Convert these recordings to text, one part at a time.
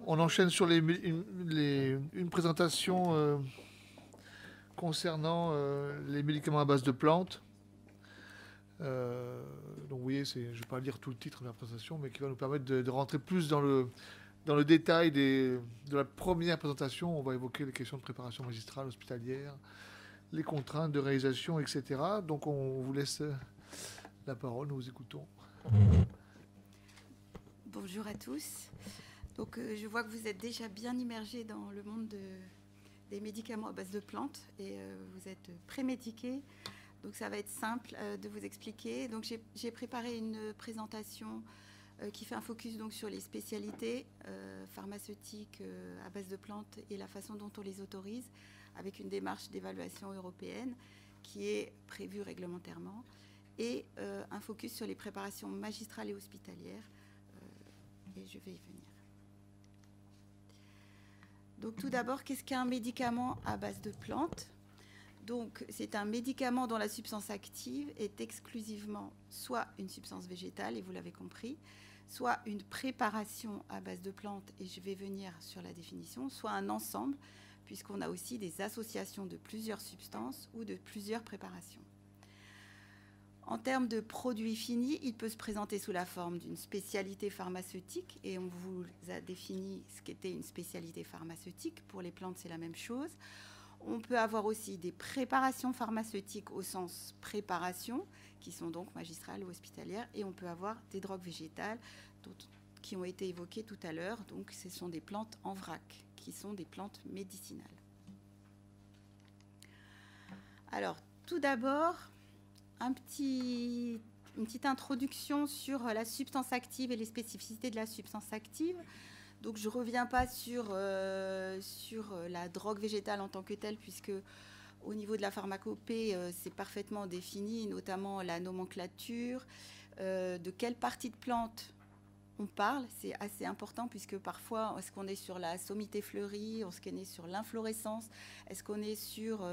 On enchaîne sur une présentation concernant les médicaments à base de plantes. Donc vous voyez, je ne vais pas lire tout le titre de la présentation, mais qui va nous permettre de rentrer plus dans le détail de la première présentation. On va évoquer les questions de préparation magistrale hospitalière, les contraintes de réalisation, etc. Donc on vous laisse la parole, nous vous écoutons. Bonjour à tous. Donc, je vois que vous êtes déjà bien immergés dans le monde des médicaments à base de plantes et vous êtes prémédiqués. Donc, ça va être simple de vous expliquer. Donc, j'ai préparé une présentation qui fait un focus donc, sur les spécialités pharmaceutiques à base de plantes et la façon dont on les autorise, avec une démarche d'évaluation européenne qui est prévue réglementairement, et un focus sur les préparations magistrales et hospitalières. Et je vais y venir. Donc tout d'abord, qu'est-ce qu'un médicament à base de plantes? Donc c'est un médicament dont la substance active est exclusivement soit une substance végétale, et vous l'avez compris, soit une préparation à base de plantes, et je vais venir sur la définition, soit un ensemble, puisqu'on a aussi des associations de plusieurs substances ou de plusieurs préparations. En termes de produits finis, il peut se présenter sous la forme d'une spécialité pharmaceutique, et on vous a défini ce qu'était une spécialité pharmaceutique. Pour les plantes, c'est la même chose. On peut avoir aussi des préparations pharmaceutiques au sens préparation, qui sont donc magistrales ou hospitalières, et on peut avoir des drogues végétales qui ont été évoquées tout à l'heure. Donc, ce sont des plantes en vrac, qui sont des plantes médicinales. Alors, tout d'abord, une petite introduction sur la substance active et les spécificités de la substance active. Donc, je ne reviens pas sur la drogue végétale en tant que telle, puisque au niveau de la pharmacopée, c'est parfaitement défini, notamment la nomenclature, de quelle partie de plante on parle. C'est assez important, puisque parfois, est-ce qu'on est sur la sommité fleurie, est-ce qu'on est sur l'inflorescence, est-ce qu'on est sur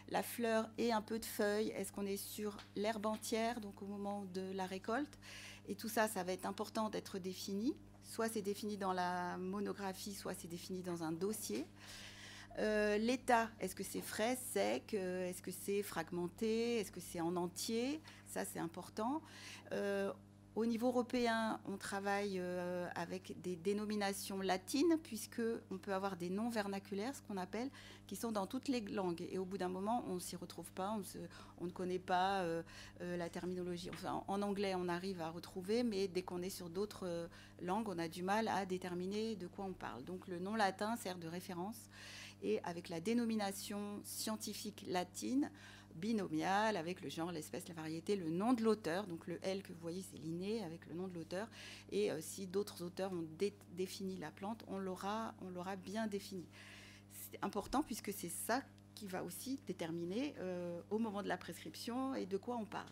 la fleur et un peu de feuilles, est-ce qu'on est sur l'herbe entière, donc au moment de la récolte. Et tout ça, ça va être important d'être défini. Soit c'est défini dans la monographie, soit c'est défini dans un dossier. L'état, est-ce que c'est frais, sec, est-ce que c'est fragmenté, est-ce que c'est en entier? Ça, c'est important. Au niveau européen, on travaille avec des dénominations latines, puisqu'on peut avoir des noms vernaculaires, ce qu'on appelle, qui sont dans toutes les langues. Et au bout d'un moment, on ne s'y retrouve pas, on ne connaît pas la terminologie. Enfin, en anglais, on arrive à retrouver, mais dès qu'on est sur d'autres langues, on a du mal à déterminer de quoi on parle. Donc le nom latin sert de référence. Et avec la dénomination scientifique latine, binomiale, avec le genre, l'espèce, la variété, le nom de l'auteur. Donc le L que vous voyez, c'est l'inné avec le nom de l'auteur. Et si d'autres auteurs ont défini la plante, on l'aura bien défini. C'est important, puisque c'est ça qui va aussi déterminer au moment de la prescription et de quoi on parle.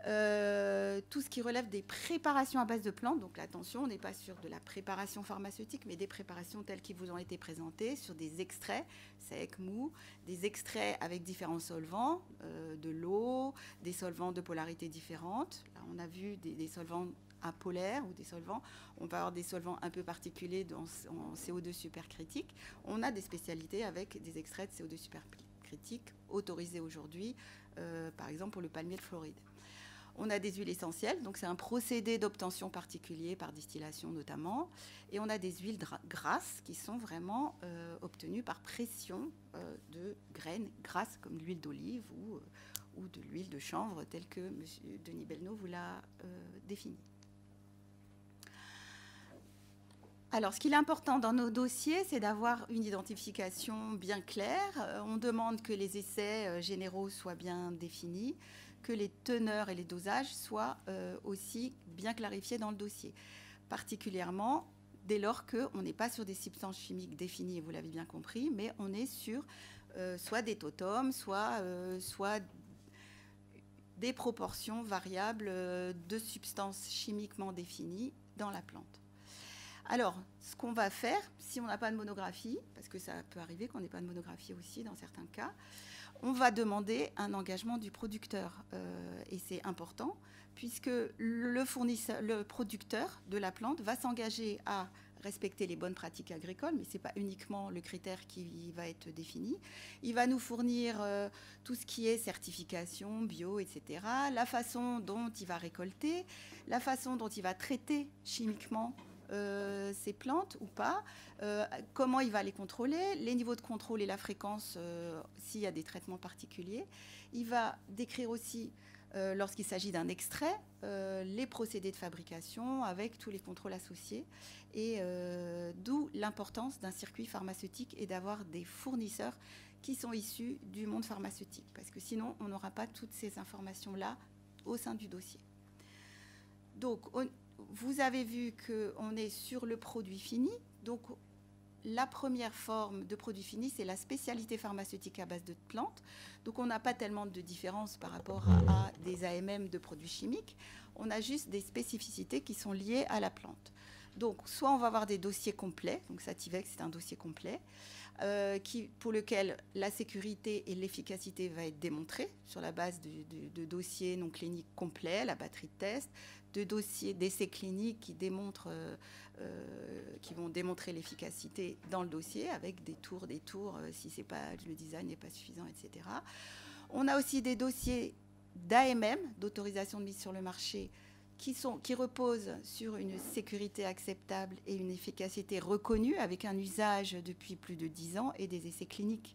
Tout ce qui relève des préparations à base de plantes, donc attention, on n'est pas sur de la préparation pharmaceutique, mais des préparations telles qui vous ont été présentées, sur des extraits secs, mous, des extraits avec différents solvants, de l'eau, des solvants de polarité différentes. Là, on a vu des solvants apolaires ou des solvants. On peut avoir des solvants un peu particuliers en CO2 supercritique. On a des spécialités avec des extraits de CO2 supercritique autorisés aujourd'hui, par exemple pour le palmier de Floride. On a des huiles essentielles, donc c'est un procédé d'obtention particulier par distillation notamment. Et on a des huiles grasses qui sont vraiment obtenues par pression de graines grasses comme l'huile d'olive ou de l'huile de chanvre telle que M. Denis Belnaud vous l'a définie. Alors, ce qu'il est important dans nos dossiers, c'est d'avoir une identification bien claire. On demande que les essais généraux soient bien définis, que les teneurs et les dosages soient aussi bien clarifiés dans le dossier. Particulièrement dès lors qu'on n'est pas sur des substances chimiques définies, et vous l'avez bien compris, mais on est sur soit des totums, soit des proportions variables de substances chimiquement définies dans la plante. Alors, ce qu'on va faire, si on n'a pas de monographie, parce que ça peut arriver qu'on n'ait pas de monographie aussi dans certains cas, on va demander un engagement du producteur. Et c'est important, puisque le producteur de la plante va s'engager à respecter les bonnes pratiques agricoles, mais ce n'est pas uniquement le critère qui va être défini. Il va nous fournir tout ce qui est certification, bio, etc., la façon dont il va récolter, la façon dont il va traiter chimiquement ces plantes ou pas, comment il va les contrôler, les niveaux de contrôle et la fréquence s'il y a des traitements particuliers. Il va décrire aussi, lorsqu'il s'agit d'un extrait, les procédés de fabrication avec tous les contrôles associés, et d'où l'importance d'un circuit pharmaceutique et d'avoir des fournisseurs qui sont issus du monde pharmaceutique, parce que sinon on n'aura pas toutes ces informations-là au sein du dossier. Donc, vous avez vu qu'on est sur le produit fini. Donc, la première forme de produit fini, c'est la spécialité pharmaceutique à base de plantes. Donc, on n'a pas tellement de différence par rapport à des AMM de produits chimiques. On a juste des spécificités qui sont liées à la plante. Donc, soit on va avoir des dossiers complets. Donc, Sativex, c'est un dossier complet. Pour lequel la sécurité et l'efficacité va être démontrée sur la base de dossiers non cliniques complets, la batterie de tests, de dossiers d'essais cliniques qui vont démontrer l'efficacité dans le dossier avec des tours, si le design n'est pas suffisant, etc. On a aussi des dossiers d'AMM, d'autorisation de mise sur le marché, qui reposent sur une sécurité acceptable et une efficacité reconnue avec un usage depuis plus de 10 ans et des essais cliniques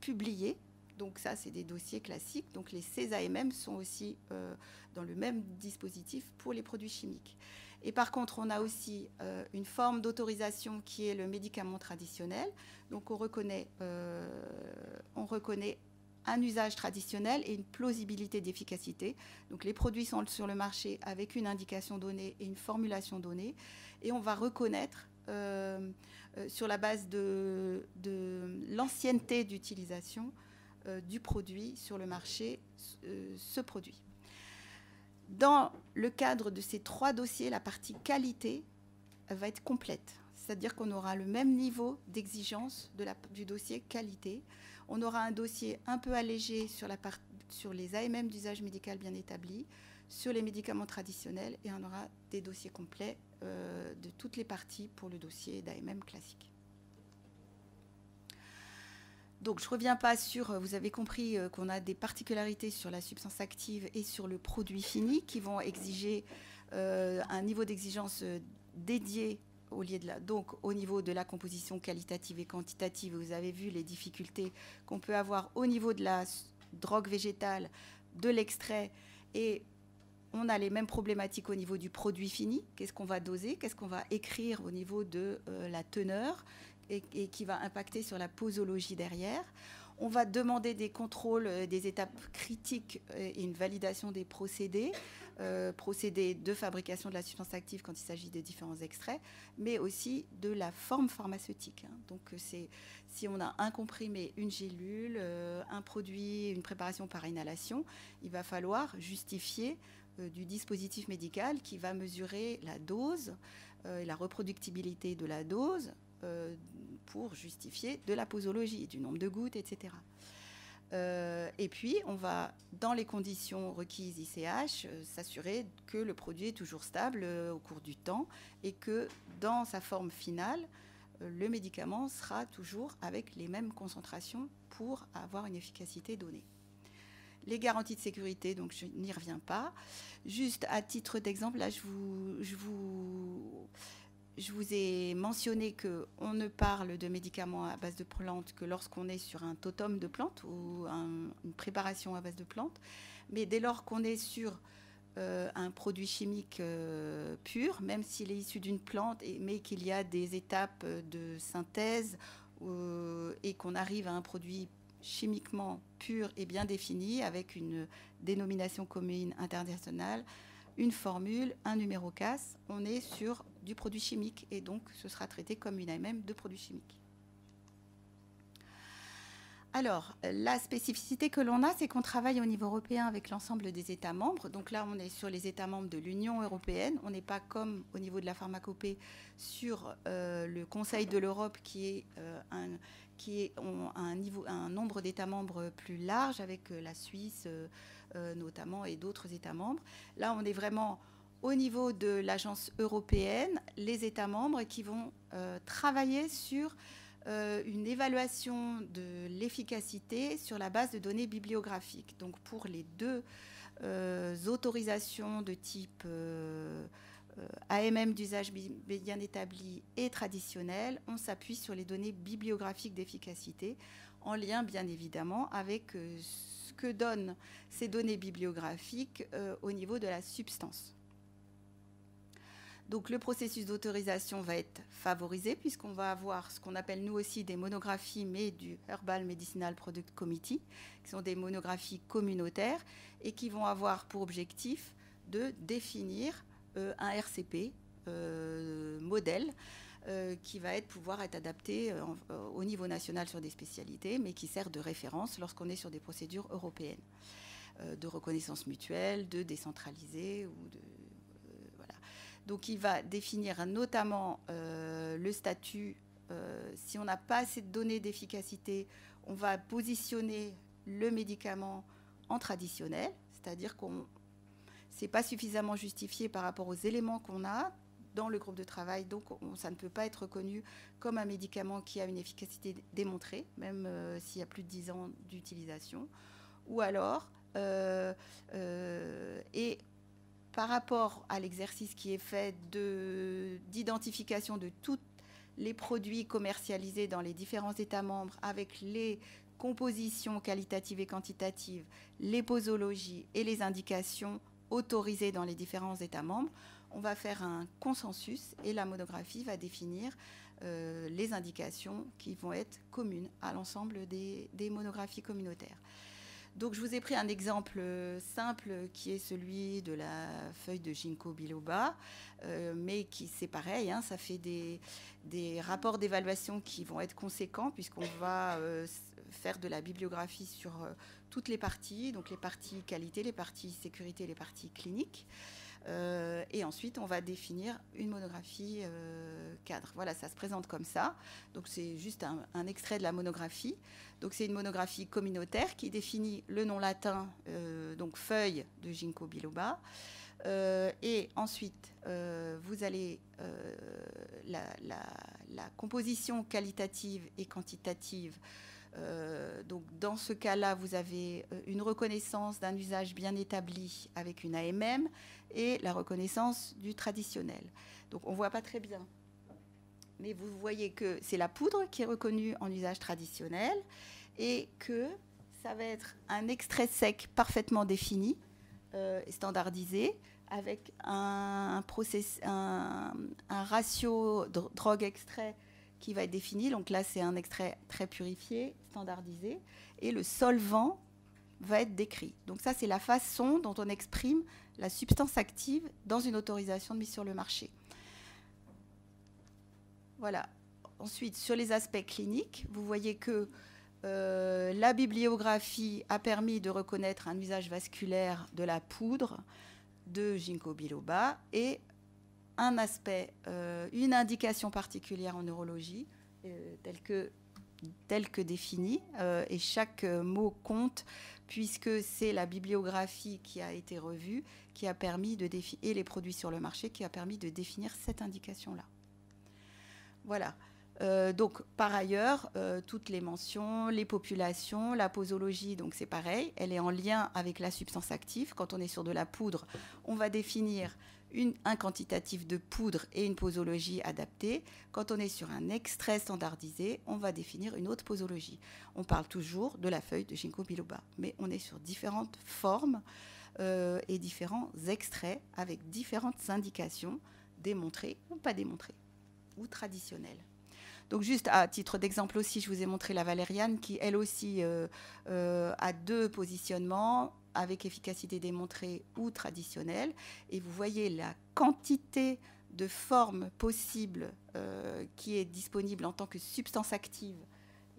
publiés. Donc ça, c'est des dossiers classiques. Donc ces AMM sont aussi dans le même dispositif pour les produits chimiques. Et par contre, on a aussi une forme d'autorisation qui est le médicament traditionnel. Donc on reconnaît un usage traditionnel et une plausibilité d'efficacité. Donc les produits sont sur le marché avec une indication donnée et une formulation donnée. Et on va reconnaître, sur la base de l'ancienneté d'utilisation du produit sur le marché, ce produit. Dans le cadre de ces 3 dossiers, la partie qualité va être complète. C'est-à-dire qu'on aura le même niveau d'exigence du dossier qualité. On aura un dossier un peu allégé sur les AMM d'usage médical bien établis, sur les médicaments traditionnels, et on aura des dossiers complets de toutes les parties pour le dossier d'AMM classique. Donc, je ne reviens pas sur, vous avez compris qu'on a des particularités sur la substance active et sur le produit fini qui vont exiger un niveau d'exigence dédié donc au niveau de la composition qualitative et quantitative. Vous avez vu les difficultés qu'on peut avoir au niveau de la drogue végétale, de l'extrait, et on a les mêmes problématiques au niveau du produit fini. Qu'est-ce qu'on va doser? Qu'est-ce qu'on va écrire au niveau de la teneur et qui va impacter sur la posologie derrière. On va demander des contrôles des étapes critiques et une validation des procédés de fabrication de la substance active quand il s'agit de différents extraits, mais aussi de la forme pharmaceutique. Donc, si on a un comprimé, une gélule, un produit, une préparation par inhalation, il va falloir justifier du dispositif médical qui va mesurer la dose, la reproductibilité de la dose, pour justifier de la posologie, du nombre de gouttes, etc. Et puis, on va, dans les conditions requises ICH, s'assurer que le produit est toujours stable au cours du temps et que, dans sa forme finale, le médicament sera toujours avec les mêmes concentrations pour avoir une efficacité donnée. Les garanties de sécurité, donc je n'y reviens pas. Juste à titre d'exemple, là, je vous ai mentionné qu'on ne parle de médicaments à base de plantes que lorsqu'on est sur un totem de plantes ou une préparation à base de plantes. Mais dès lors qu'on est sur un produit chimique pur, même s'il est issu d'une plante, mais qu'il y a des étapes de synthèse et qu'on arrive à un produit chimiquement pur et bien défini avec une dénomination commune internationale, une formule, un numéro CAS, on est sur du produit chimique et donc ce sera traité comme une AMM de produit chimique. Alors, la spécificité que l'on a, c'est qu'on travaille au niveau européen avec l'ensemble des États membres. Donc là, on est sur les États membres de l'Union européenne. On n'est pas comme au niveau de la pharmacopée sur le Conseil de l'Europe qui est un nombre d'États membres plus large avec la Suisse notamment et d'autres États membres. Là, on est vraiment au niveau de l'agence européenne les États membres qui vont travailler sur une évaluation de l'efficacité sur la base de données bibliographiques. Donc pour les deux autorisations de type AMM d'usage bien établi et traditionnel, on s'appuie sur les données bibliographiques d'efficacité, en lien bien évidemment avec ce que donnent ces données bibliographiques au niveau de la substance. Donc le processus d'autorisation va être favorisé puisqu'on va avoir ce qu'on appelle nous aussi des monographies, mais du Herbal Medicinal Product Committee, qui sont des monographies communautaires et qui vont avoir pour objectif de définir un RCP modèle qui va pouvoir être adapté au niveau national sur des spécialités, mais qui sert de référence lorsqu'on est sur des procédures européennes de reconnaissance mutuelle, de décentralisée ou de... Donc, il va définir notamment le statut. Si on n'a pas assez de données d'efficacité, on va positionner le médicament en traditionnel, c'est-à-dire qu'on c'est pas suffisamment justifié par rapport aux éléments qu'on a dans le groupe de travail. Donc, ça ne peut pas être reconnu comme un médicament qui a une efficacité démontrée, même s'il y a plus de 10 ans d'utilisation. Ou alors, et par rapport à l'exercice qui est fait d'identification de tous les produits commercialisés dans les différents États membres avec les compositions qualitatives et quantitatives, les posologies et les indications autorisées dans les différents États membres, on va faire un consensus et la monographie va définir les indications qui vont être communes à l'ensemble des monographies communautaires. Donc, je vous ai pris un exemple simple qui est celui de la feuille de ginkgo biloba, mais qui, c'est pareil, hein, ça fait des rapports d'évaluation qui vont être conséquents puisqu'on va faire de la bibliographie sur toutes les parties, donc les parties qualité, les parties sécurité, les parties cliniques. Et ensuite, on va définir une monographie cadre. Voilà, ça se présente comme ça. Donc, c'est juste un extrait de la monographie. Donc, c'est une monographie communautaire qui définit le nom latin, donc feuille de ginkgo biloba. Et ensuite, vous allez la composition qualitative et quantitative. Donc, dans ce cas-là, vous avez une reconnaissance d'un usage bien établi avec une AMM et la reconnaissance du traditionnel. Donc, on ne voit pas très bien. Mais vous voyez que c'est la poudre qui est reconnue en usage traditionnel et que ça va être un extrait sec parfaitement défini et standardisé avec un ratio drogue-extrait qui va être défini. Donc là, c'est un extrait très purifié, standardisé. Et le solvant va être décrit. Donc ça, c'est la façon dont on exprime la substance active dans une autorisation de mise sur le marché. Voilà. Ensuite, sur les aspects cliniques, vous voyez que la bibliographie a permis de reconnaître un usage vasculaire de la poudre de ginkgo biloba et un aspect, une indication particulière en neurologie, telle que définie, et chaque mot compte, puisque c'est la bibliographie qui a été revue, qui a permis de et les produits sur le marché, qui a permis de définir cette indication-là. Voilà. Donc, par ailleurs, toutes les mentions, les populations, la posologie, donc c'est pareil, elle est en lien avec la substance active. Quand on est sur de la poudre, on va définir un quantitatif de poudre et une posologie adaptée. Quand on est sur un extrait standardisé, on va définir une autre posologie. On parle toujours de la feuille de ginkgo biloba, mais on est sur différentes formes et différents extraits avec différentes indications démontrées ou pas démontrées, ou traditionnelles. Donc juste à titre d'exemple aussi, je vous ai montré la valériane qui, elle aussi, a deux positionnements avec efficacité démontrée ou traditionnelle. Et vous voyez la quantité de formes possibles qui est disponible en tant que substance active.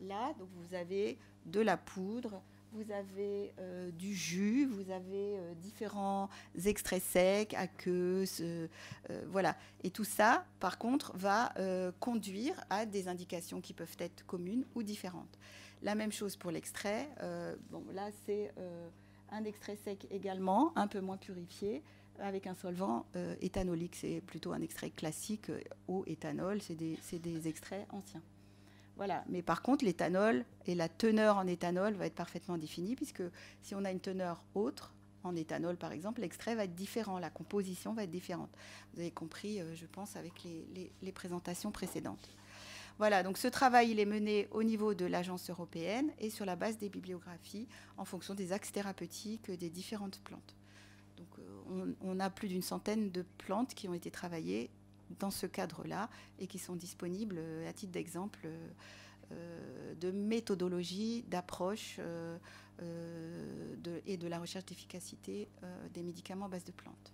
Là, donc vous avez de la poudre, vous avez du jus, vous avez différents extraits secs, aqueuses, voilà. Et tout ça, par contre, va conduire à des indications qui peuvent être communes ou différentes. La même chose pour l'extrait. Bon, là, c'est un extrait sec également, un peu moins purifié, avec un solvant éthanolique. C'est plutôt un extrait classique, eau, éthanol, c'est des extraits anciens. Voilà. Mais par contre, l'éthanol et la teneur en éthanol va être parfaitement définie, puisque si on a une teneur autre, en éthanol par exemple, l'extrait va être différent, la composition va être différente. Vous avez compris, je pense, avec les présentations précédentes. Voilà, donc ce travail, il est mené au niveau de l'agence européenne et sur la base des bibliographies en fonction des axes thérapeutiques des différentes plantes. Donc on a plus d'une centaine de plantes qui ont été travaillées dans ce cadre-là et qui sont disponibles à titre d'exemple de méthodologie, d'approche et de la recherche d'efficacité des médicaments à base de plantes.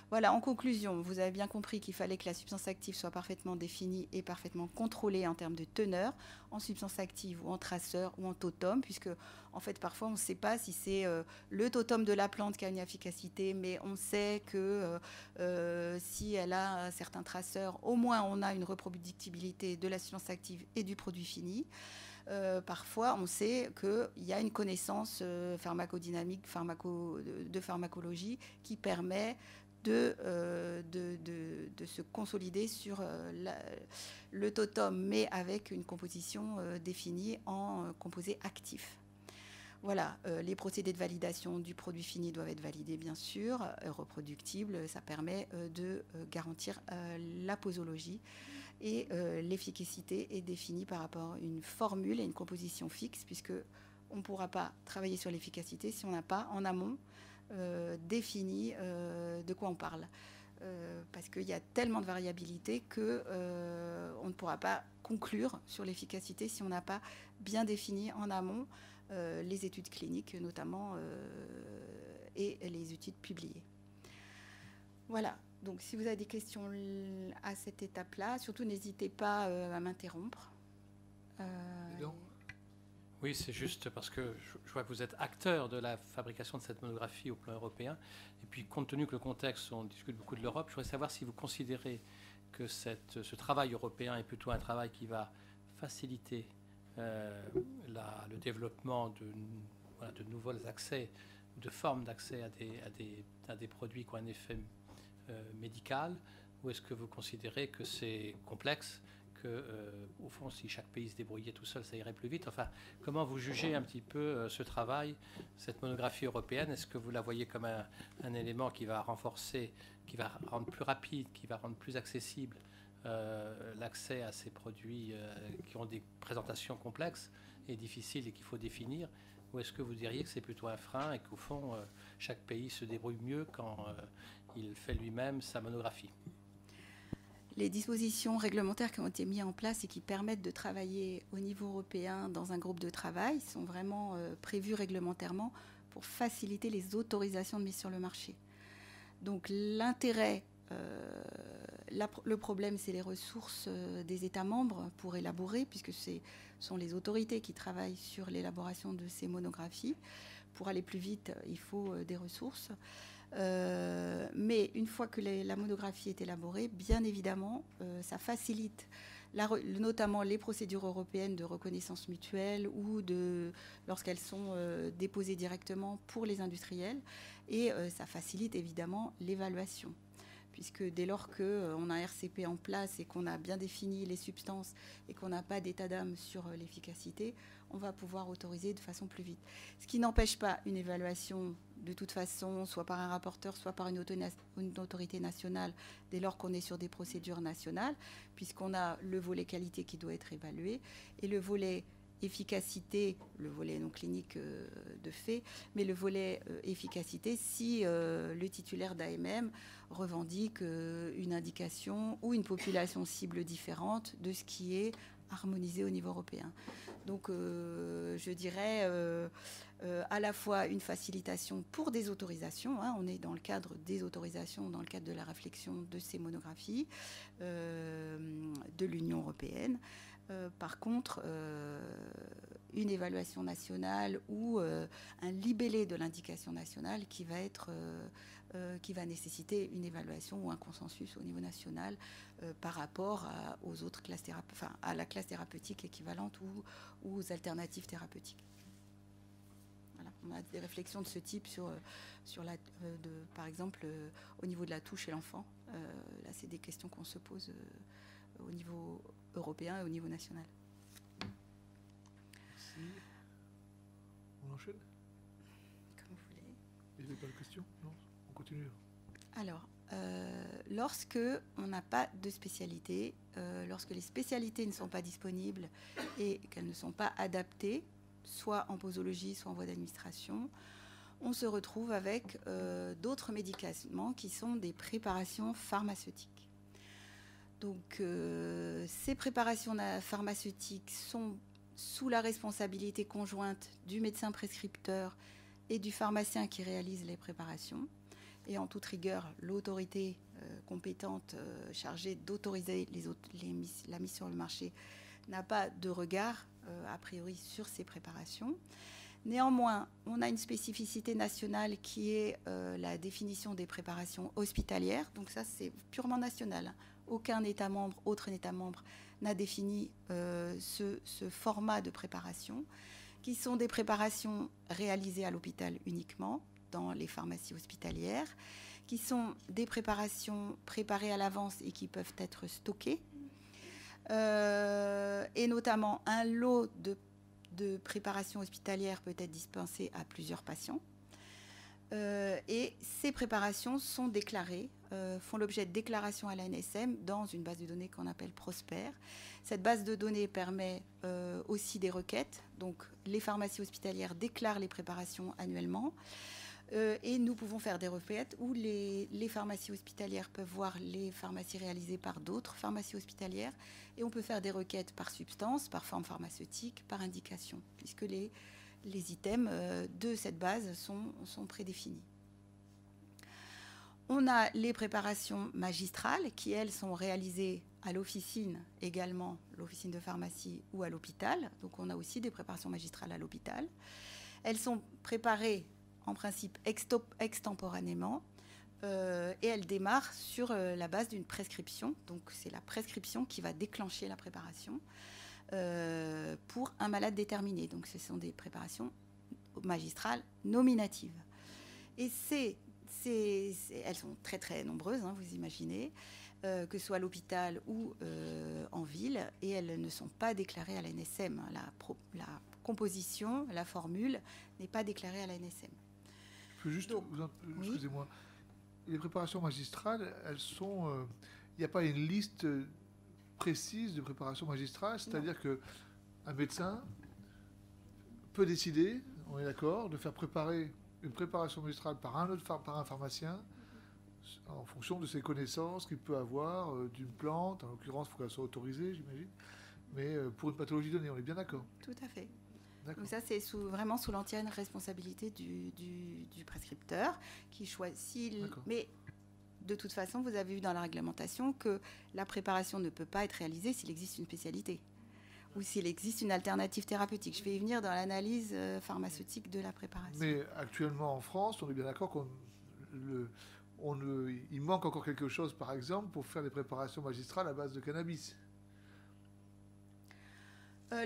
Voilà, en conclusion, vous avez bien compris qu'il fallait que la substance active soit parfaitement définie et parfaitement contrôlée en termes de teneur, en substance active ou en traceur ou en totum, puisque en fait parfois on ne sait pas si c'est le totum de la plante qui a une efficacité, mais on sait que si elle a un certain traceur, au moins on a une reproductibilité de la substance active et du produit fini. Parfois, on sait qu'il y a une connaissance pharmacodynamique, de pharmacologie qui permet de se consolider sur le totum, mais avec une composition définie en composé actif. Voilà, les procédés de validation du produit fini doivent être validés, bien sûr, reproductibles. Ça permet de garantir la posologie. Et l'efficacité est définie par rapport à une formule et une composition fixe, puisqu'on ne pourra pas travailler sur l'efficacité si on n'a pas en amont défini de quoi on parle. Parce qu'il y a tellement de variabilité qu'on ne pourra pas conclure sur l'efficacité si on n'a pas bien défini en amont les études cliniques notamment et les études publiées. Voilà. Donc, si vous avez des questions à cette étape-là, surtout n'hésitez pas à m'interrompre. Oui, c'est juste parce que je vois que vous êtes acteur de la fabrication de cette monographie au plan européen. Et puis, compte tenu que le contexte, on discute beaucoup de l'Europe, je voudrais savoir si vous considérez que ce travail européen est plutôt un travail qui va faciliter le développement de nouveaux accès, de formes d'accès à des produits qui ont un effet médical, ou est-ce que vous considérez que c'est complexe, que au fond, si chaque pays se débrouillait tout seul, ça irait plus vite? Enfin, comment vous jugez un petit peu ce travail, cette monographie européenne? Est-ce que vous la voyez comme un élément qui va renforcer, qui va rendre plus rapide, qui va rendre plus accessible l'accès à ces produits qui ont des présentations complexes et difficiles et qu'il faut définir? Ou est-ce que vous diriez que c'est plutôt un frein et qu'au fond, chaque pays se débrouille mieux quand il fait lui-même sa monographie? Les dispositions réglementaires qui ont été mises en place et qui permettent de travailler au niveau européen dans un groupe de travail sont vraiment prévues réglementairement pour faciliter les autorisations de mise sur le marché. Donc l'intérêt, le problème, c'est les ressources des États membres pour élaborer, puisque ce sont les autorités qui travaillent sur l'élaboration de ces monographies. Pour aller plus vite, il faut des ressources. Mais une fois que la monographie est élaborée, bien évidemment, ça facilite notamment les procédures européennes de reconnaissance mutuelle ou lorsqu'elles sont déposées directement pour les industriels. Et ça facilite évidemment l'évaluation. Puisque dès lors qu'on a un RCP en place et qu'on a bien défini les substances et qu'on n'a pas d'état d'âme sur l'efficacité, on va pouvoir autoriser de façon plus vite. Ce qui n'empêche pas une évaluation de toute façon, soit par un rapporteur, soit par une autorité nationale, dès lors qu'on est sur des procédures nationales, puisqu'on a le volet qualité qui doit être évalué et le volet efficacité, le volet non clinique de fait, mais le volet efficacité si le titulaire d'AMM revendique une indication ou une population cible différente de ce qui est harmonisé au niveau européen. Donc je dirais à la fois une facilitation pour des autorisations, hein, on est dans le cadre des autorisations, dans le cadre de la réflexion de ces monographies de l'Union européenne. Par contre, une évaluation nationale ou un libellé de l'indication nationale qui va nécessiter une évaluation ou un consensus au niveau national par rapport aux autres classes à la classe thérapeutique équivalente ou aux alternatives thérapeutiques. Voilà. On a des réflexions de ce type par exemple, au niveau de la toux chez l'enfant. Là, c'est des questions qu'on se pose au niveau européen et au niveau national. Merci. On enchaîne? Comme vous voulez. Il n'y avait pas de questions? Non? On continue. Alors, lorsque on n'a pas de spécialité, lorsque les spécialités ne sont pas disponibles et qu'elles ne sont pas adaptées, soit en posologie, soit en voie d'administration, on se retrouve avec d'autres médicaments qui sont des préparations pharmaceutiques. Donc, ces préparations pharmaceutiques sont sous la responsabilité conjointe du médecin prescripteur et du pharmacien qui réalise les préparations. Et en toute rigueur, l'autorité compétente chargée d'autoriser la mise sur le marché n'a pas de regard, a priori, sur ces préparations. Néanmoins, on a une spécificité nationale qui est la définition des préparations hospitalières. Donc ça, c'est purement national. Aucun État membre, autre État membre, n'a défini ce format de préparation, qui sont des préparations réalisées à l'hôpital uniquement, dans les pharmacies hospitalières, qui sont des préparations préparées à l'avance et qui peuvent être stockées, et notamment un lot de préparations hospitalières peut être dispensé à plusieurs patients. Et ces préparations sont déclarées, font l'objet de déclarations à l'ANSM dans une base de données qu'on appelle Prosper. Cette base de données permet aussi des requêtes. Donc, les pharmacies hospitalières déclarent les préparations annuellement. Et nous pouvons faire des requêtes où les pharmacies hospitalières peuvent voir les pharmacies réalisées par d'autres pharmacies hospitalières. Et on peut faire des requêtes par substance, par forme pharmaceutique, par indication, puisque les items de cette base sont prédéfinis. On a les préparations magistrales qui, elles, sont réalisées à l'officine également, l'officine de pharmacie ou à l'hôpital. Donc on a aussi des préparations magistrales à l'hôpital. Elles sont préparées en principe extemporanément et elles démarrent sur la base d'une prescription. Donc c'est la prescription qui va déclencher la préparation pour un malade déterminé. Donc ce sont des préparations magistrales nominatives. Et elles sont très très nombreuses, hein, vous imaginez, que ce soit à l'hôpital ou en ville, et elles ne sont pas déclarées à l'ANSM. La composition, la formule n'est pas déclarée à l'ANSM. Je peux juste, excusez-moi, les préparations magistrales, elles sont... il n'y a pas une liste précise de préparations magistrales, c'est-à-dire qu'un médecin peut décider, on est d'accord, de faire préparer une préparation magistrale par un pharmacien en fonction de ses connaissances qu'il peut avoir d'une plante. En l'occurrence, il faut qu'elle soit autorisée, j'imagine, mais pour une pathologie donnée, on est bien d'accord. Tout à fait. Donc ça, c'est vraiment sous l'entière responsabilité du prescripteur qui choisit. Mais de toute façon, vous avez vu dans la réglementation que la préparation ne peut pas être réalisée s'il existe une spécialité ou s'il existe une alternative thérapeutique. Je vais y venir dans l'analyse pharmaceutique de la préparation. Mais actuellement en France, on est bien d'accord il manque encore quelque chose, par exemple, pour faire des préparations magistrales à base de cannabis.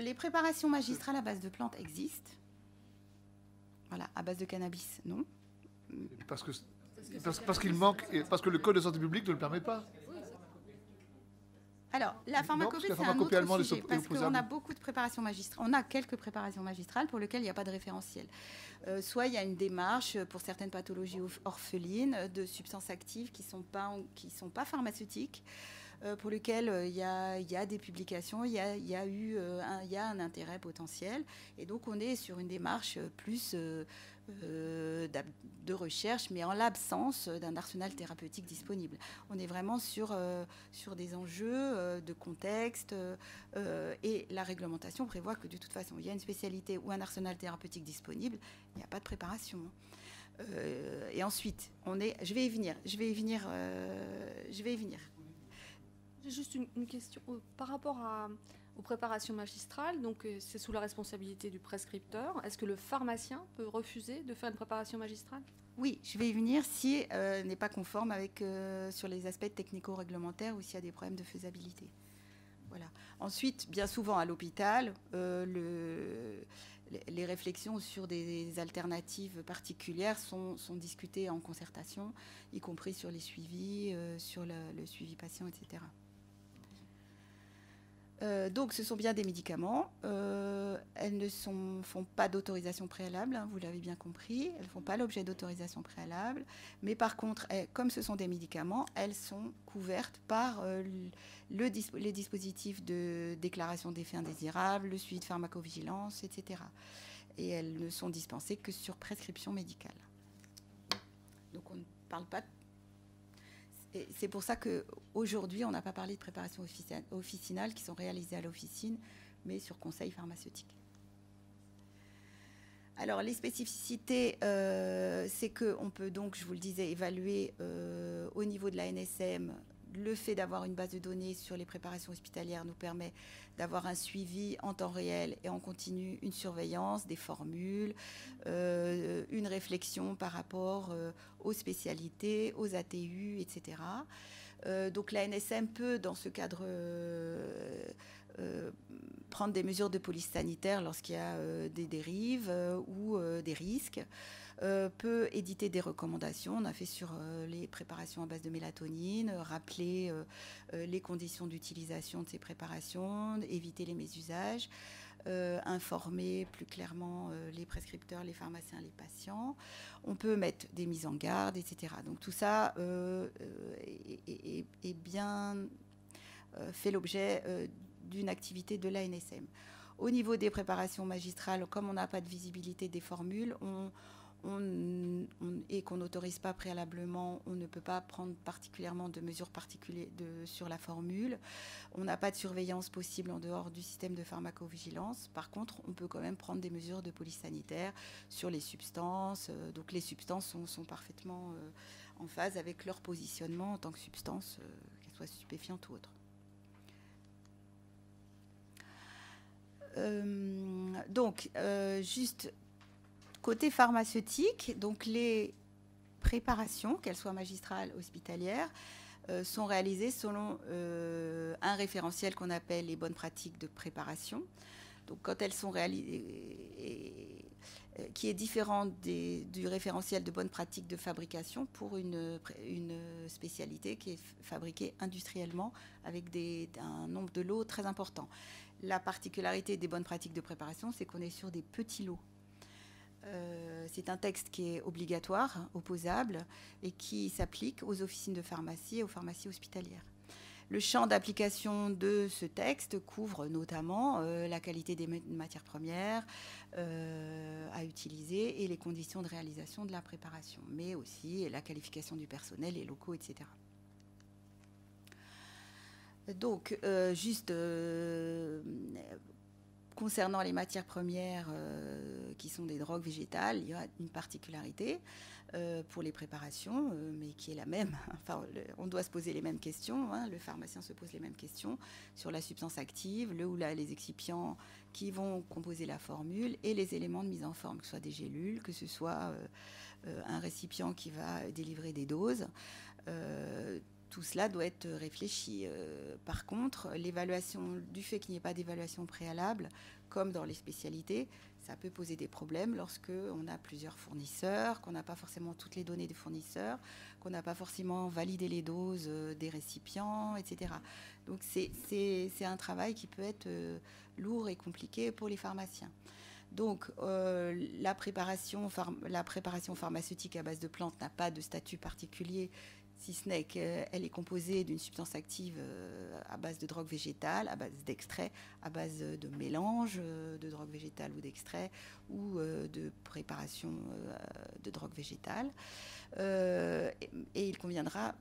Les préparations magistrales à base de plantes existent. Voilà, à base de cannabis, non. Parce qu'il manque, parce que le Code de santé publique ne le permet pas. Alors, la pharmacopée, c'est un autre sujet, parce qu'on a beaucoup de préparations magistrales. On a quelques préparations magistrales pour lesquelles il n'y a pas de référentiel. Soit il y a une démarche pour certaines pathologies orphelines de substances actives qui sont pas pharmaceutiques, pour lesquelles il y a des publications, il y a un intérêt potentiel. Et donc, on est sur une démarche plus de recherche, mais en l'absence d'un arsenal thérapeutique disponible. On est vraiment sur des enjeux de contexte et la réglementation prévoit que de toute façon, il y a une spécialité ou un arsenal thérapeutique disponible, il n'y a pas de préparation. Et ensuite, je vais y venir. J'ai juste une question par rapport aux préparations magistrales. Donc, c'est sous la responsabilité du prescripteur. Est-ce que le pharmacien peut refuser de faire une préparation magistrale ? Oui, je vais y venir si n'est pas conforme sur les aspects technico-réglementaires ou s'il y a des problèmes de faisabilité. Voilà. Ensuite, bien souvent à l'hôpital, les réflexions sur des alternatives particulières sont discutées en concertation, y compris sur les suivis, sur le suivi patient, etc. Donc, ce sont bien des médicaments. Elles ne font pas d'autorisation préalable, hein, vous l'avez bien compris. Elles ne font pas l'objet d'autorisation préalable. Mais par contre, comme ce sont des médicaments, elles sont couvertes par les dispositifs de déclaration d'effets indésirables, le suivi de pharmacovigilance, etc. Et elles ne sont dispensées que sur prescription médicale. Donc, on ne parle pas de... C'est pour ça qu'aujourd'hui, on n'a pas parlé de préparation officinale qui sont réalisées à l'officine, mais sur conseil pharmaceutique. Alors, les spécificités, c'est qu'on peut donc, je vous le disais, évaluer au niveau de la NSM. Le fait d'avoir une base de données sur les préparations hospitalières nous permet d'avoir un suivi en temps réel et en continu, une surveillance des formules, une réflexion par rapport aux spécialités, aux ATU, etc. Donc la NSM peut, dans ce cadre, prendre des mesures de police sanitaire lorsqu'il y a des dérives ou des risques. Peut éditer des recommandations. On a fait sur les préparations à base de mélatonine, rappeler les conditions d'utilisation de ces préparations, éviter les mésusages, informer plus clairement les prescripteurs, les pharmaciens, les patients. On peut mettre des mises en garde, etc. Donc tout ça est bien fait l'objet d'une activité de l'ANSM. Au niveau des préparations magistrales, comme on n'a pas de visibilité des formules, et qu'on n'autorise pas préalablement, on ne peut pas prendre particulièrement de mesures particulières sur la formule. On n'a pas de surveillance possible en dehors du système de pharmacovigilance. Par contre, on peut quand même prendre des mesures de police sanitaire sur les substances. Donc les substances sont parfaitement en phase avec leur positionnement en tant que substance, qu'elles soient stupéfiantes ou autres. Donc, juste... Côté pharmaceutique, donc les préparations, qu'elles soient magistrales, hospitalières, sont réalisées selon un référentiel qu'on appelle les bonnes pratiques de préparation. Donc quand elles sont réalisées, qui est différent du référentiel de bonnes pratiques de fabrication pour une spécialité qui est fabriquée industriellement avec un nombre de lots très important. La particularité des bonnes pratiques de préparation, c'est qu'on est sur des petits lots. C'est un texte qui est obligatoire, opposable, et qui s'applique aux officines de pharmacie et aux pharmacies hospitalières. Le champ d'application de ce texte couvre notamment la qualité des matières premières à utiliser et les conditions de réalisation de la préparation, mais aussi la qualification du personnel, les locaux, etc. Donc, juste... concernant les matières premières qui sont des drogues végétales, il y a une particularité pour les préparations, mais qui est la même. Enfin, on doit se poser les mêmes questions. Hein, le pharmacien se pose les mêmes questions sur la substance active, les excipients qui vont composer la formule et les éléments de mise en forme, que ce soit des gélules, que ce soit un récipient qui va délivrer des doses. Tout cela doit être réfléchi. Par contre, l'évaluation, du fait qu'il n'y ait pas d'évaluation préalable, comme dans les spécialités, ça peut poser des problèmes lorsqu'on a plusieurs fournisseurs, qu'on n'a pas forcément toutes les données des fournisseurs, qu'on n'a pas forcément validé les doses des récipients, etc. Donc c'est un travail qui peut être lourd et compliqué pour les pharmaciens. Donc, la préparation pharmaceutique à base de plantes n'a pas de statut particulier, si ce n'est qu'elle est composée d'une substance active à base de drogue végétale, à base d'extrait, à base de mélange de drogue végétale ou d'extrait, ou de préparation de drogue végétale. Et il conviendra,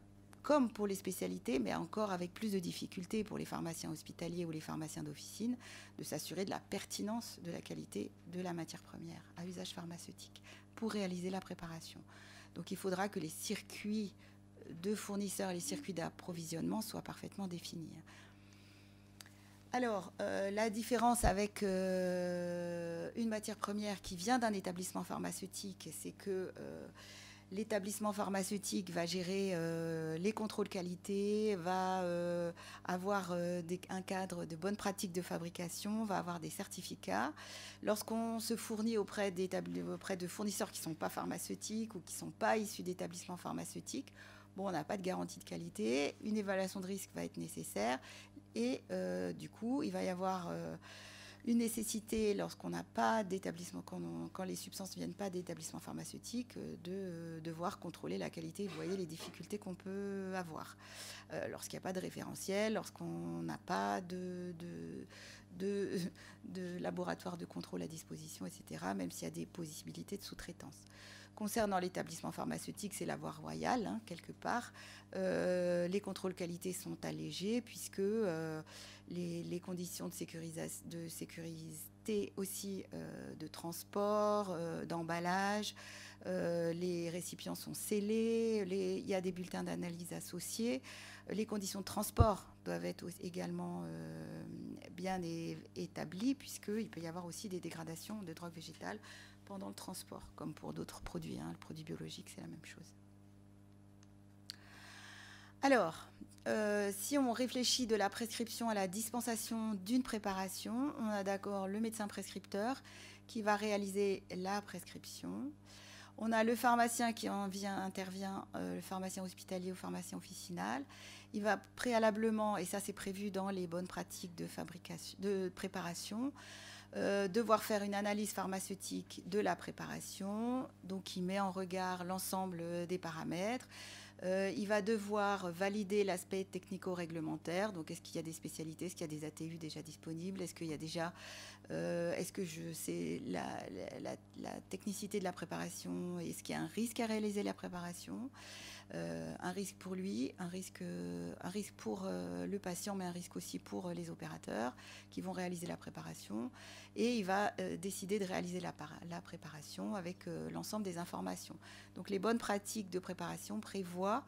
comme pour les spécialités, mais encore avec plus de difficultés pour les pharmaciens hospitaliers ou les pharmaciens d'officine, de s'assurer de la pertinence de la qualité de la matière première à usage pharmaceutique pour réaliser la préparation. Donc il faudra que les circuits de fournisseurs et les circuits d'approvisionnement soient parfaitement définis. Alors, la différence avec une matière première qui vient d'un établissement pharmaceutique, c'est que l'établissement pharmaceutique va gérer les contrôles qualité, va avoir un cadre de bonnes pratiques de fabrication, va avoir des certificats. Lorsqu'on se fournit auprès de fournisseurs qui ne sont pas pharmaceutiques ou qui ne sont pas issus d'établissements pharmaceutiques, bon, on n'a pas de garantie de qualité, une évaluation de risque va être nécessaire et du coup, il va y avoir une nécessité, lorsqu'on n'a pas d'établissement, quand les substances ne viennent pas d'établissements pharmaceutiques, de devoir contrôler la qualité. Vous voyez les difficultés qu'on peut avoir. Lorsqu'il n'y a pas de référentiel, lorsqu'on n'a pas de laboratoire de contrôle à disposition, etc., même s'il y a des possibilités de sous-traitance. Concernant l'établissement pharmaceutique, c'est la voie royale, hein, quelque part. Les contrôles qualité sont allégés puisque les conditions de sécurité aussi de transport, d'emballage, les récipients sont scellés, il y a des bulletins d'analyse associés. Les conditions de transport doivent être également bien établies puisqu'il peut y avoir aussi des dégradations de drogues végétales pendant le transport, comme pour d'autres produits. Hein. Le produit biologique, c'est la même chose. Alors, si on réfléchit de la prescription à la dispensation d'une préparation, on a d'accord le médecin prescripteur qui va réaliser la prescription. On a le pharmacien qui intervient, le pharmacien hospitalier ou pharmacien officinal. Il va préalablement, et ça c'est prévu dans les bonnes pratiques de préparation, devoir faire une analyse pharmaceutique de la préparation, donc il met en regard l'ensemble des paramètres. Il va devoir valider l'aspect technico-réglementaire, donc est-ce qu'il y a des spécialités, est-ce qu'il y a des ATU déjà disponibles, est-ce qu'il y a déjà, est-ce que je sais la technicité de la préparation, est-ce qu'il y a un risque à réaliser la préparation, un risque pour lui, un risque pour le patient, mais un risque aussi pour les opérateurs qui vont réaliser la préparation. Et il va décider de réaliser la préparation avec l'ensemble des informations. Donc les bonnes pratiques de préparation prévoient